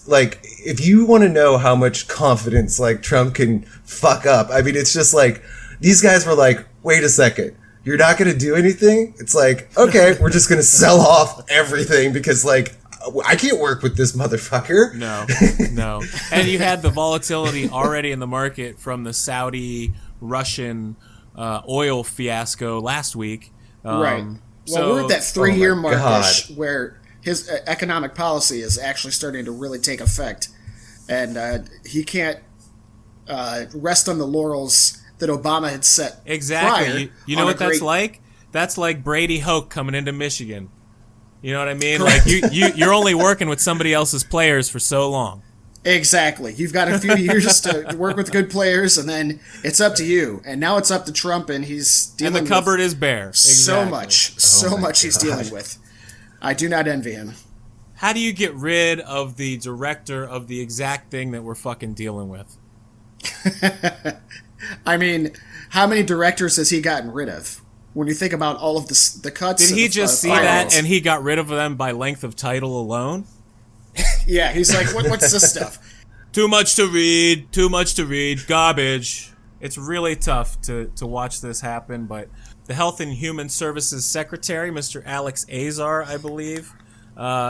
S3: if you want to know how much confidence, like, Trump can fuck up, I mean, it's just like, these guys were like, wait a second, you're not going to do anything? It's like, okay, we're just going to sell off everything because, like, I can't work with this motherfucker.
S4: No. And you had the volatility already in the market from the Saudi-Russian oil fiasco last week.
S2: Right. Well, we're at that 3-year mark where his economic policy is actually starting to really take effect. And he can't rest on the laurels that Obama had set
S4: exactly.
S2: prior.
S4: You know what that's like? That's like Brady Hoke coming into Michigan. You know what I mean?
S2: Correct.
S4: Like you're only working with somebody else's players for so long.
S2: Exactly. You've got a few years to work with good players, and then it's up to you. And now it's up to Trump, and he's dealing with...
S4: And the cupboard is bare. Exactly.
S2: So much he's dealing with. I do not envy him.
S4: How do you get rid of the director of the exact thing that we're fucking dealing with?
S2: I mean, how many directors has he gotten rid of? When you think about all of the cuts...
S4: Did he just see that and he got rid of them by length of title alone?
S2: Yeah, he's like, what's this stuff?
S4: Too much to read, garbage. It's really tough to watch this happen, but the Health and Human Services Secretary, Mr. Alex Azar, I believe,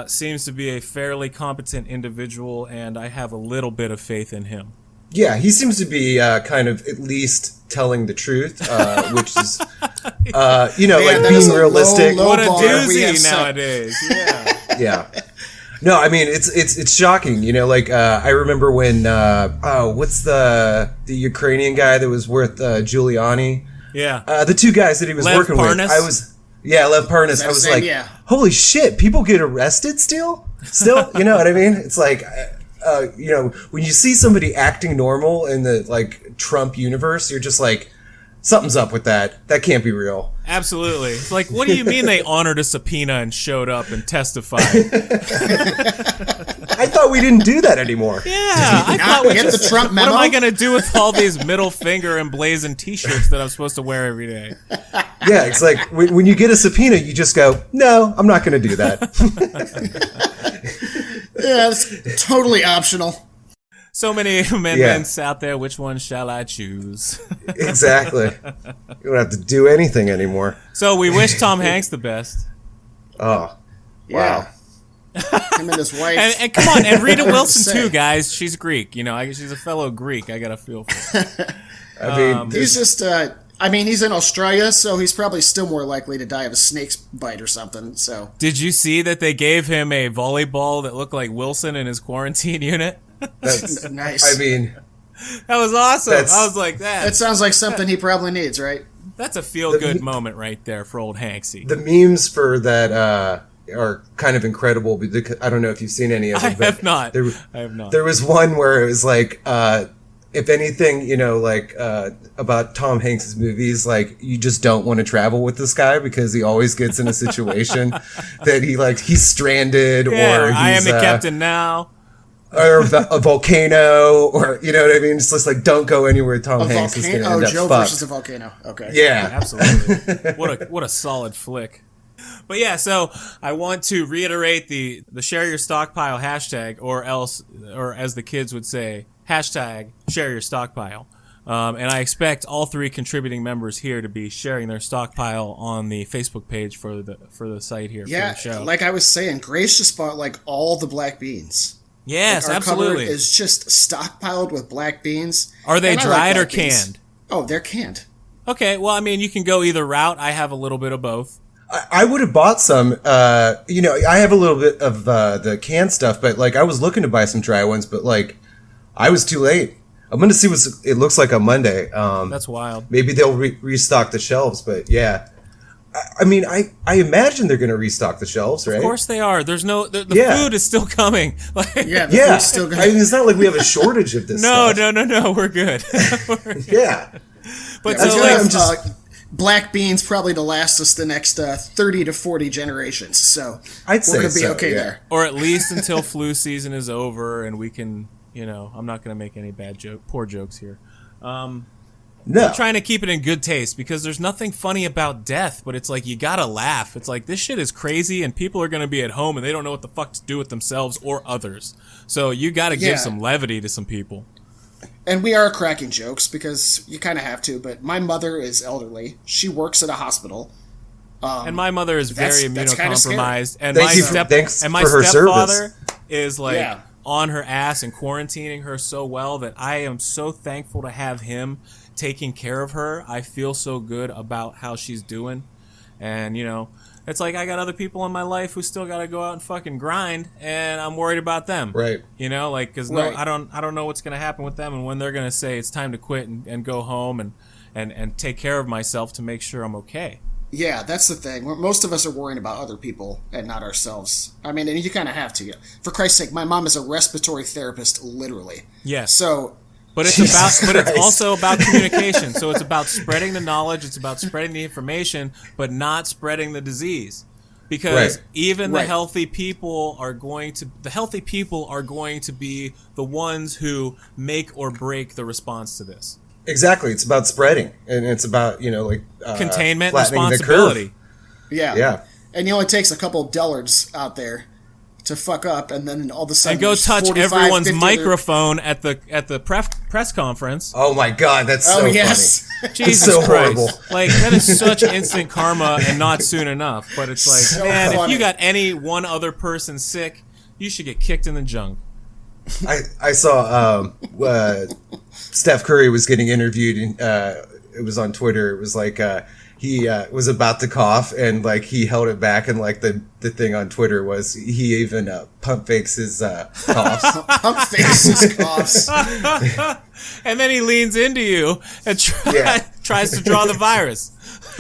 S4: seems to be a fairly competent individual, and I have a little bit of faith in him.
S3: Yeah, he seems to be kind of at least telling the truth, which is, like being realistic.
S4: What a doozy nowadays. Yeah.
S3: Yeah. No, I mean, it's shocking. You know, like, I remember when, what's the Ukrainian guy that was with Giuliani?
S4: Yeah.
S3: The two guys that he was working
S4: Parnas?
S3: with. Yeah, left partners. I was
S2: same?
S3: like,
S2: Yeah.
S3: holy shit, people get arrested still? You know what I mean? It's like, when you see somebody acting normal in the like Trump universe, you're just like, something's up with that. That can't be real.
S4: Absolutely. It's like, what do you mean they honored a subpoena and showed up and testified?
S3: I thought we didn't do that anymore.
S4: Yeah, I thought we
S2: get
S4: just,
S2: the Trump memo?
S4: What am I going to do with all these middle finger emblazoned T-shirts that I'm supposed to wear every day?
S3: Yeah, it's like when you get a subpoena, you just go, no, I'm not going to do that.
S2: Yeah, it's totally optional.
S4: So many amendments out there. Which one shall I choose?
S3: Exactly. You don't have to do anything anymore.
S4: So we wish Tom Hanks the best.
S3: Oh,
S2: Yeah.
S3: wow.
S2: Him and his wife.
S4: And come on, and Rita Wilson
S2: Say.
S4: too, guys. She's Greek. You know, she's a fellow Greek. I got to feel for her.
S3: I mean,
S2: He's just, he's in Australia, so he's probably still more likely to die of a snake's bite or something, so.
S4: Did you see that they gave him a volleyball that looked like Wilson in his quarantine unit?
S3: that's,
S2: Nice.
S3: I mean,
S4: That was awesome.
S3: That's-
S4: I was like,
S2: That sounds like something he probably needs, right?
S4: that's a feel-good moment right there for old Hanksy.
S3: the memes for that are kind of incredible. Because I don't know if you've seen any of them.
S4: I
S3: but
S4: have not.
S3: There,
S4: I have not.
S3: There was one where it was like, if anything, about Tom Hanks's movies, like you just don't want to travel with this guy because he always gets in a situation that he's stranded
S4: Yeah,
S3: or he's,
S4: I am the captain now.
S3: or a volcano, or you know what I mean. It's just like don't go anywhere with Tom Hanks. Is going to end up
S2: Joe
S3: fucked.
S2: versus a volcano. Okay.
S3: Yeah,
S4: Absolutely. What a solid flick. But yeah, so I want to reiterate the share your stockpile hashtag, or as the kids would say, hashtag share your stockpile. And I expect all three contributing members here to be sharing their stockpile on the Facebook page for the site here
S2: Yeah,
S4: for the show.
S2: like I was saying, Grace just bought like all the black beans.
S4: Yes,
S2: Our
S4: absolutely.
S2: cupboard is just stockpiled with black beans.
S4: Are they
S2: And I like
S4: dried or
S2: black beans.
S4: canned?
S2: Oh, they're canned.
S4: Okay, well, I mean, you can go either route. I have a little bit of both.
S3: I would have bought some. I have a little bit of the canned stuff, but like I was looking to buy some dry ones, but like I was too late. I'm gonna see what it looks like on Monday.
S4: That's wild.
S3: Maybe they'll restock the shelves, but yeah. I mean, I imagine they're gonna restock the shelves, right?
S4: Of course they are. There's no the
S3: Yeah.
S4: food is still coming. Like,
S2: Yeah, the
S3: Yeah,
S2: food's still
S3: I mean,
S2: good.
S3: it's not like we have a shortage of this.
S4: no,
S3: stuff.
S4: no, we're good.
S3: Yeah,
S4: But
S3: That's
S4: so
S3: why
S4: like,
S3: I'm just-
S2: black beans probably to last us the next 30 to 40 generations. So
S3: I'd say
S2: we're gonna be
S3: so,
S2: okay
S3: yeah.
S2: there.
S4: or at least until flu season is over and we can, I'm not going to make any poor jokes here.
S3: no.
S4: Trying to keep it in good taste because there's nothing funny about death, but it's like you gotta laugh. It's like this shit is crazy and people are gonna be at home and they don't know what the fuck to do with themselves or others. So you gotta
S2: Yeah.
S4: give some levity to some people.
S2: And we are cracking jokes because you kind of have to. But my mother is elderly. She works at a hospital.
S4: And my mother is very
S2: that's kinda
S4: immunocompromised, and
S3: Thanks
S4: my
S3: for her
S4: stepfather
S3: service.
S4: is like
S2: Yeah.
S4: on her ass and quarantining her so well that I am so thankful to have him taking care of her. I feel so good about how she's doing, and it's like I got other people in my life who still got to go out and fucking grind, and I'm worried about them.
S3: Right.
S4: Because
S2: Right.
S4: I don't know what's gonna happen with them and when they're gonna say it's time to quit and go home and take care of myself to make sure I'm okay.
S2: Yeah, that's the thing. Most of us are worrying about other people and not ourselves. I mean, and you kind of have to. For Christ's sake, my mom is a respiratory therapist, literally.
S4: Yes.
S2: So
S4: But it's
S3: Jesus
S4: but it's
S3: Christ.
S4: also about communication. So it's about spreading the knowledge, it's about spreading the information, but not spreading the disease. Because
S3: Right.
S4: even the
S2: Right.
S4: healthy people are going to be the ones who make or break the response to this.
S3: Exactly. It's about spreading, and it's about
S4: Containment,
S3: flattening the curve.
S4: responsibility.
S2: yeah,
S3: Yeah.
S2: and it only takes a couple of dullards out there to fuck up, and then all of a sudden
S4: And go
S2: there's
S4: touch
S2: 45,
S4: everyone's
S2: 50 other-
S4: microphone at the press conference.
S3: Oh my God, that's so
S2: Oh
S3: funny.
S2: yes.
S4: Jesus
S3: so
S4: Christ.
S3: horrible.
S4: Like, that is such instant karma and not soon enough. But it's like,
S2: So
S4: man, if
S2: funny.
S4: you got any one other person sick, you should get kicked in the junk.
S3: I saw Steph Curry was getting interviewed, and it was on Twitter. It was like he was about to cough, and like he held it back, and like the thing on Twitter was he even pump fakes his coughs.
S2: Pump faces coughs.
S4: And then he leans into you and
S3: Yeah.
S4: tries to draw the virus.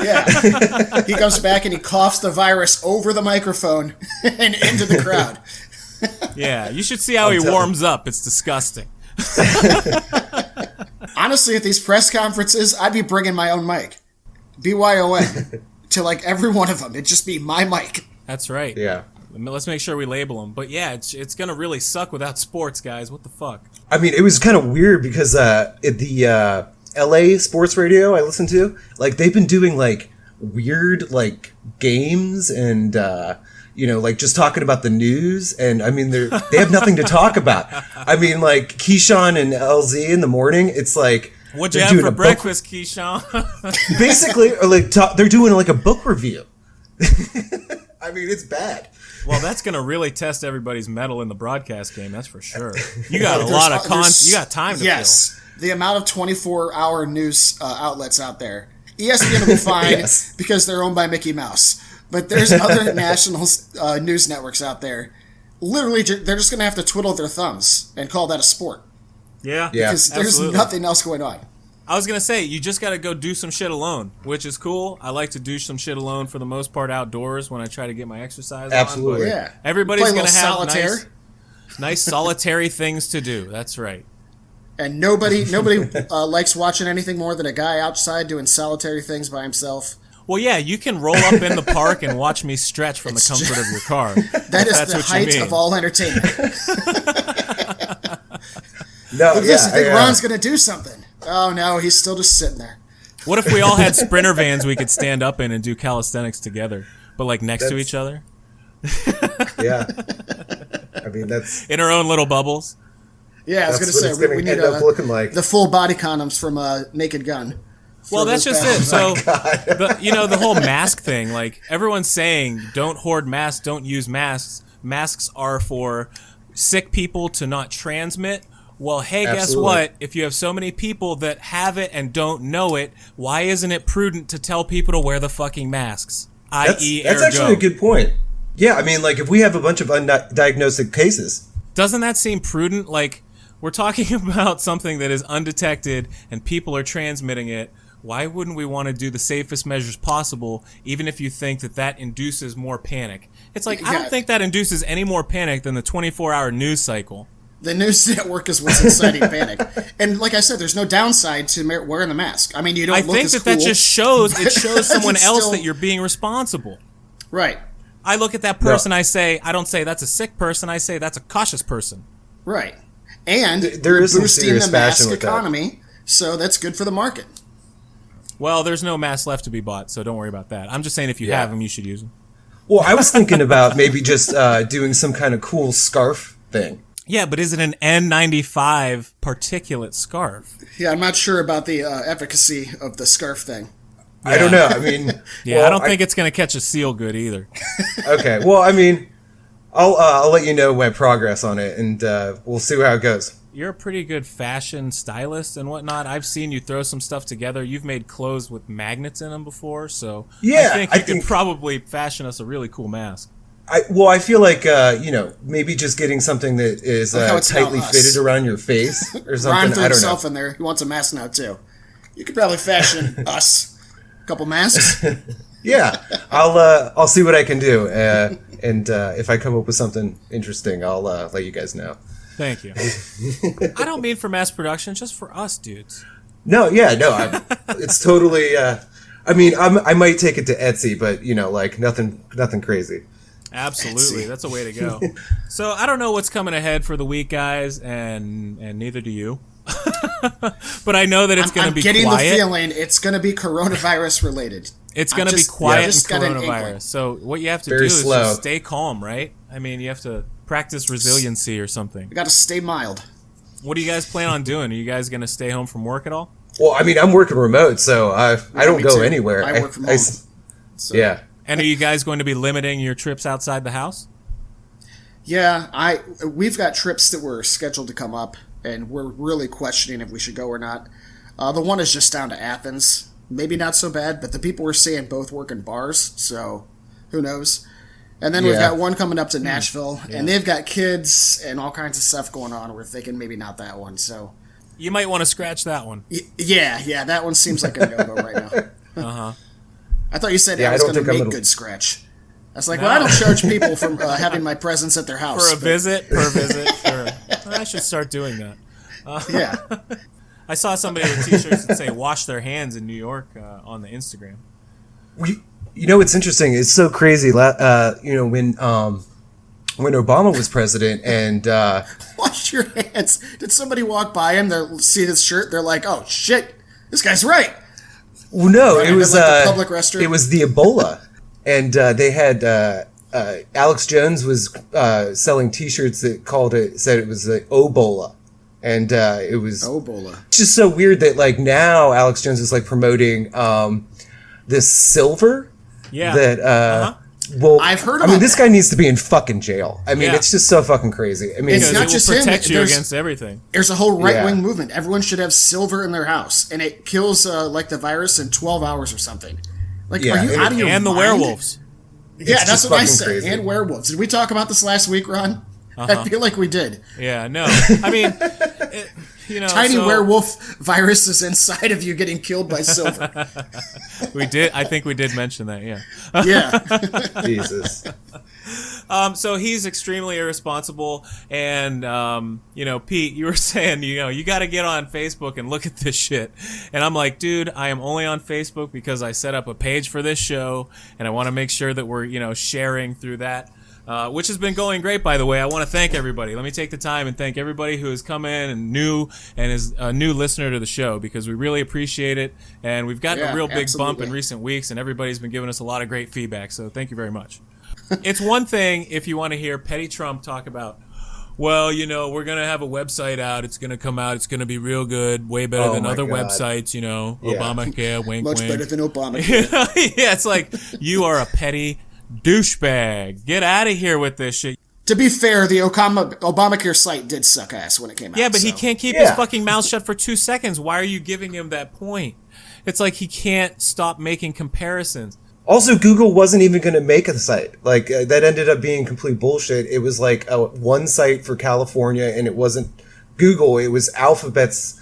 S2: Yeah. He comes back and he coughs the virus over the microphone and into the crowd.
S4: Yeah, you should see how he warms up. It's disgusting.
S2: Honestly, at these press conferences, I'd be bringing my own mic. BYON. To like every one of them. It'd just be my mic.
S4: That's right.
S3: Yeah.
S4: Let's make sure we label them. But yeah, it's going to really suck without sports, guys. What the fuck?
S3: I mean, it was kind of weird because at the LA sports radio I listen to, like, they've been doing, like, weird, like, games and, like, just talking about the news. And, I mean, they have nothing to talk about. I mean, like, Keyshawn and LZ in the morning, it's like...
S4: What'd you have for breakfast, Keyshawn?
S3: Basically, or like they're doing, like, a book review. I mean, it's bad.
S4: Well, that's going to really test everybody's mettle in the broadcast game, that's for sure. You got a lot of you got time to
S2: Yes. The amount of 24-hour news outlets out there. ESPN will be fine because they're owned by Mickey Mouse. But there's other national news networks out there. Literally, they're just going to have to twiddle their thumbs and call that a sport.
S4: Yeah.
S2: Because there's nothing else going on.
S4: I was going to say, you just got to go do some shit alone, which is cool. I like to do some shit alone for the most part outdoors when I try to get my exercise
S3: Absolutely.
S4: on.
S2: Yeah.
S4: Everybody's going to have
S2: solitaire.
S4: nice solitary things to do. That's right.
S2: And nobody likes watching anything more than a guy outside doing solitary things by himself.
S4: Well, yeah, you can roll up in the park and watch me stretch from the comfort of your car.
S2: That is the height of all entertainment.
S3: No,
S2: I think Ron's going to do something. Oh, no, he's still just sitting there.
S4: What if we all had sprinter vans we could stand up in and do calisthenics together, but like next to each other?
S3: Yeah. I mean, that's...
S4: In our own little bubbles?
S2: Yeah, I was going to say, we need
S3: looking like
S2: the full body condoms from Naked Gun.
S4: Well, that's just it. So, the whole mask thing, like, everyone's saying, don't hoard masks, don't use masks. Masks are for sick people to not transmit. Well, hey, guess what? If you have so many people that have it and don't know it, why isn't it prudent to tell people to wear the fucking masks?
S3: That's actually a good point. Yeah, I mean, like, if we have a bunch of undiagnosed cases.
S4: Doesn't that seem prudent? Like, we're talking about something that is undetected and people are transmitting it. Why wouldn't we want to do the safest measures possible, even if you think that induces more panic? It's like, I don't think that induces any more panic than the 24-hour news cycle.
S2: The news network is what's inciting panic. And like I said, there's no downside to wearing the mask. I mean, you don't look as cool.
S4: that just shows someone else that you're being responsible.
S2: Right.
S4: I look at that person, I don't say that's a sick person, I say that's a cautious person.
S2: Right. And
S3: there is
S2: boosting the mask economy, so that's good for the market.
S4: Well, there's no masks left to be bought, so don't worry about that. I'm just saying if you have them, you should use them.
S3: Well, I was thinking about maybe just doing some kind of cool scarf thing.
S4: Yeah, but is it an N95 particulate scarf?
S2: Yeah, I'm not sure about the efficacy of the scarf thing.
S3: Yeah. I don't know. I mean...
S4: I don't think it's going to catch a seal good either.
S3: Okay. Well, I mean, I'll let you know my progress on it, and we'll see how it goes.
S4: You're a pretty good fashion stylist and whatnot. I've seen you throw some stuff together. You've made clothes with magnets in them before, so I think you could probably fashion us a really cool mask.
S3: I feel like, maybe just getting something that is tightly fitted around your face or something.
S2: Ron threw
S3: I don't
S2: himself
S3: know.
S2: in there. He wants a mask now, too. You could probably fashion us a couple masks.
S3: Yeah, I'll see what I can do. And if I come up with something interesting, I'll let you guys know.
S4: Thank you. I don't mean for mass production, just for us dudes.
S3: No, it's totally... I might take it to Etsy, but, like, nothing crazy.
S4: Absolutely. That's a way to go. So I don't know what's coming ahead for the week, guys, and neither do you. But I know that it's going to be quiet. I'm
S2: getting the feeling it's going to be coronavirus related.
S4: It's going to be quiet and coronavirus. So what you have to do is just stay calm, right? I mean, you have to practice resiliency or something.
S2: You got to stay mild.
S4: What do you guys plan on doing? Are you guys going to stay home from work at all?
S3: Well, I mean, I'm working remote, so I don't go anywhere.
S2: I work from home.
S3: Yeah.
S4: And are you guys going to be limiting your trips outside the house?
S2: Yeah, we've got trips that were scheduled to come up, and we're really questioning if we should go or not. The one is just down to Athens. Maybe not so bad, but the people we're seeing both work in bars, so who knows? And then we've got one coming up to Nashville, and they've got kids and all kinds of stuff going on. We're thinking maybe not that one, so...
S4: You might want to scratch that one.
S2: Yeah, that one seems like a no-go right now.
S4: Uh-huh.
S2: I thought you said
S3: Yeah,
S2: I was
S3: I
S2: going
S3: don't
S2: to
S3: think
S2: make good scratch. I was like, well, I don't charge people for having my presence at their house.
S4: For a visit, per visit, sure. I should start doing that.
S2: Yeah.
S4: I saw somebody with T-shirts that say "Wash their hands" in New York on the Instagram.
S3: You know, it's interesting. It's so crazy. You know, when Obama was president and
S2: Wash your hands. Did somebody walk by him? They see this shirt. They're like, oh shit, this guy's right.
S3: well, no,
S2: Right
S3: it was
S2: into, like, the public restroom?
S3: It was the Ebola, and they had Alex Jones was selling T-shirts that said it was the Obola, and it was
S2: Ebola.
S3: It's just so weird that like now Alex Jones is like promoting this silver.
S4: Yeah.
S3: That well,
S2: I've heard
S3: I mean,
S2: about
S3: this
S2: that.
S3: guy needs to be in fucking jail. I mean,
S4: Yeah.
S3: it's just so fucking crazy. I mean,
S2: It's
S4: Because
S2: not
S4: it
S2: just
S4: will
S2: him.
S4: protect you
S2: There's-
S4: against everything.
S2: There's a whole right-wing
S3: Yeah.
S2: movement. Everyone should have silver in their house, and it kills like the virus in 12 hours or something. Like,
S3: Yeah,
S2: are you
S3: and-
S2: out of your
S4: And the
S2: mind?
S4: werewolves.
S2: Yeah,
S3: It's
S2: that's
S3: just
S2: what I
S3: fucking
S2: said.
S3: crazy.
S2: And werewolves. Did we talk about this last week, Ron? I feel like we did.
S4: Yeah, no. I mean, you know,
S2: Tiny
S4: so
S2: werewolf viruses inside of you getting killed by silver.
S4: we did. I think we did mention that. Yeah.
S2: Yeah.
S3: Jesus.
S4: So he's extremely irresponsible, and you know, Pete, you were saying, you know, you got to get on Facebook and look at this shit, and I'm like, dude, I am only on Facebook because I set up a page for this show, and I want to make sure that we're, you know, sharing through that. Which has been going great, by the way. I want to thank everybody. Let me take the time and thank everybody who has come in and is a new listener to the show, because we really appreciate it. And we've gotten
S2: Yeah,
S4: a real big bump
S2: absolutely.
S4: in recent weeks, and everybody's been giving us a lot of great feedback. So thank you very much. It's one thing if you want to hear Petty Trump talk about, well, you know, we're going to have a website out. It's going to come out. It's going to be real good, way better
S3: Oh
S4: than
S3: my
S4: other
S3: God.
S4: websites, you know,
S3: Yeah.
S4: Obamacare, wink,
S2: Much
S4: wink.
S2: better than Obama.
S4: Yeah, it's like, you are a petty douchebag. Get out of here with this shit.
S2: To be fair, the Obamacare site did suck ass when it came out.
S4: Yeah, but he
S2: so.
S4: can't keep his
S3: Yeah.
S4: fucking mouth shut for 2 seconds. Why are you giving him that point? It's like he can't stop making comparisons.
S3: Also, Google wasn't even going to make a site. Like, that ended up being complete bullshit. It was like one site for California, and it wasn't Google. It was Alphabet's,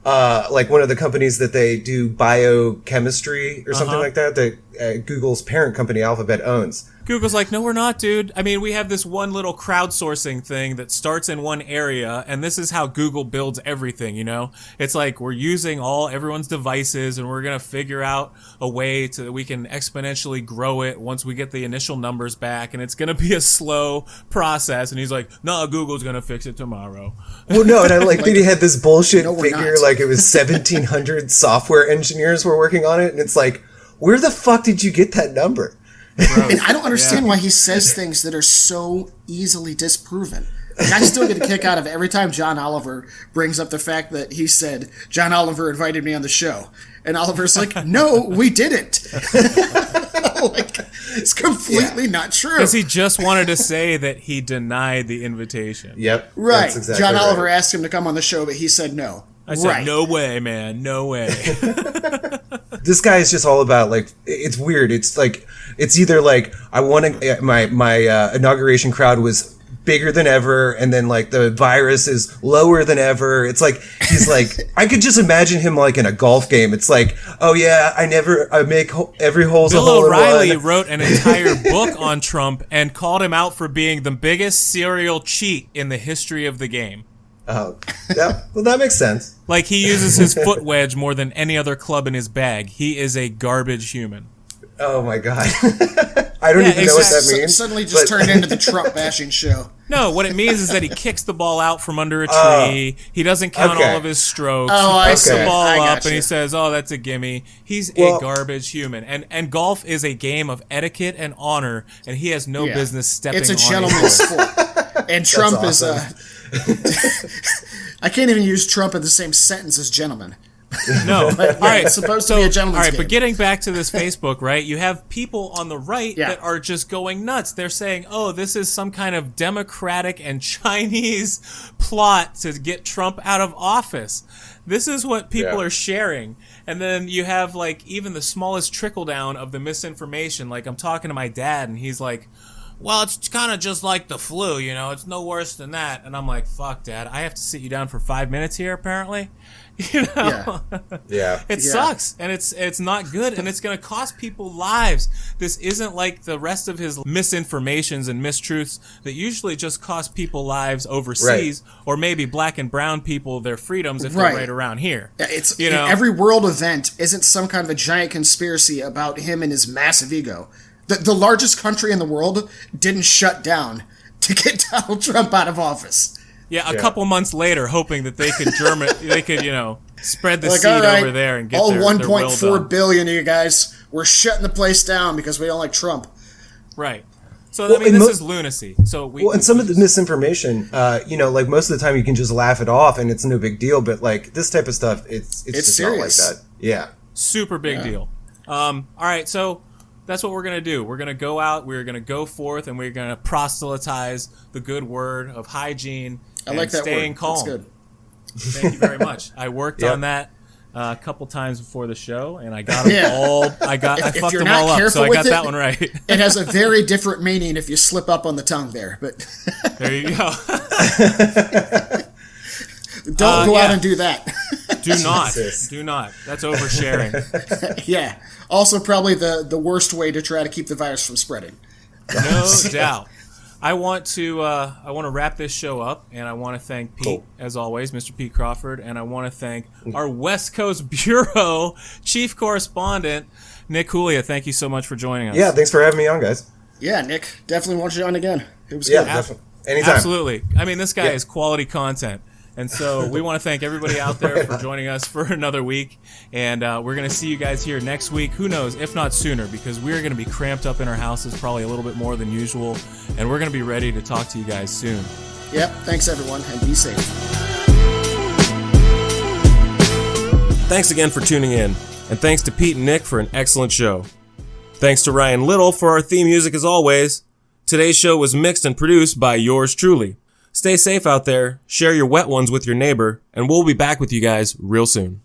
S3: like one of the companies that they do biochemistry or something like that Google's parent company, Alphabet, owns.
S4: Google's like, no, we're not, dude. I mean, we have this one little crowdsourcing thing that starts in one area, and this is how Google builds everything, you know? It's like we're using everyone's devices, and we're going to figure out a way that we can exponentially grow it once we get the initial numbers back, and it's going to be a slow process. And he's like, no, Google's going to fix it tomorrow.
S3: Well, no, and I like that he had this bullshit
S2: No, we're
S3: figure,
S2: not.
S3: like it was 1,700 software engineers were working on it, and it's like, where the fuck did you get that number?
S2: And I don't understand why he says things that are so easily disproven. Like, I still get a kick out of it every time John Oliver brings up the fact that he said, John Oliver invited me on the show. And Oliver's like, no, we didn't. Like, it's completely not true.
S4: Because he just wanted to say that he denied the invitation.
S3: Yep.
S2: Right.
S3: That's exactly
S2: John
S3: right.
S2: Oliver asked him to come on the show, but he said no.
S4: I said,
S2: right.
S4: no way, man, no way.
S3: This guy is just all about, like, it's weird. It's like, it's either like, I want to, my inauguration crowd was bigger than ever, and then like the virus is lower than ever. It's like, he's like, I could just imagine him like in a golf game. It's like, oh yeah, I make every hole's a
S4: Bill
S3: hole in
S4: O'Reilly
S3: one.
S4: wrote an entire book on Trump and called him out for being the biggest serial cheat in the history of the game.
S3: Oh, yeah, well that makes sense.
S4: Like, he uses his foot wedge more than any other club in his bag. He is a garbage human.
S3: Oh my god. I don't
S4: Yeah,
S3: even know what that
S4: exactly.
S3: means.
S2: Suddenly just turned into the Trump bashing show.
S4: No, what it means is that he kicks the ball out from under a tree. He doesn't count
S3: okay.
S4: all of his strokes.
S2: Oh,
S4: he
S2: I
S4: picks
S2: see.
S4: the ball
S2: I
S4: up
S2: gotcha.
S4: and he says, oh, that's a gimme. He's
S3: Well-
S4: a garbage human. And golf is a game of etiquette and honor, and he has no
S2: Yeah.
S4: business stepping
S2: It's a
S4: on
S2: gentleman's
S4: court.
S2: sport. And Trump
S3: awesome.
S2: is I can't even use Trump in the same sentence as gentleman.
S4: No. All right.
S2: it's supposed to be a gentleman's
S4: All right,
S2: game.
S4: but getting back to this Facebook, right? You have people on the right
S2: Yeah.
S4: that are just going nuts. They're saying, "Oh, this is some kind of democratic and Chinese plot to get Trump out of office." This is what people
S3: Yeah.
S4: are sharing. And then you have like even the smallest trickle down of the misinformation. Like, I'm talking to my dad and he's like, well, it's kind of just like the flu, you know, it's no worse than that. And I'm like, fuck, Dad, I have to sit you down for 5 minutes here, apparently. You know?
S3: Yeah.
S4: It sucks, and it's not good, and it's going to cost people lives. This isn't like the rest of his misinformations and mistruths that usually just cost people lives overseas, or maybe black and brown people their freedoms if they're right around here.
S2: It's,
S4: you know,
S2: every world event isn't some kind of a giant conspiracy about him and his massive ego. The largest country in the world didn't shut down to get Donald Trump out of office.
S4: Yeah, a couple months later, hoping that they could spread the
S2: like,
S4: seed
S2: all right,
S4: over there and get
S2: all
S4: their
S2: 1.4 billion of you guys, we're shutting the place down because we don't like Trump.
S4: Right. So I mean, this is lunacy. So
S3: and some of the misinformation, like most of the time you can just laugh it off and it's no big deal. But like this type of stuff, it's just
S2: serious.
S3: not like that. Yeah.
S4: Super big deal. All right, so that's what we're going to do. We're going to go out, we're going to go forth, and we're going to proselytize the good word of hygiene and staying calm.
S2: That's good.
S4: Thank you very much. I worked on that a couple times before the show, and I got them all. I fucked them all up, so I got that one right.
S2: It has a very different meaning if you slip up on the tongue there, but
S4: there you go.
S2: Don't go out and do that.
S4: Do not. That's oversharing.
S2: Yeah. Also, probably the worst way to try to keep the virus from spreading.
S4: No doubt. I want to wrap this show up, and I want to thank Pete, as always, Mr. Pete Crawford, and I want to thank our West Coast Bureau Chief Correspondent, Nick Julia. Thank you so much for joining us.
S3: Yeah, thanks for having me on, guys.
S2: Yeah, Nick, definitely want you on again. It was
S3: good.
S2: Definitely.
S3: Anytime.
S4: Absolutely. I mean, this guy is quality content. And so we want to thank everybody out there for joining us for another week. And we're going to see you guys here next week. Who knows, if not sooner, because we're going to be cramped up in our houses probably a little bit more than usual. And we're going to be ready to talk to you guys soon.
S2: Yep. Thanks, everyone, and be safe.
S1: Thanks again for tuning in. And thanks to Pete and Nick for an excellent show. Thanks to Ryan Little for our theme music as always. Today's show was mixed and produced by yours truly. Stay safe out there, share your wet ones with your neighbor, and we'll be back with you guys real soon.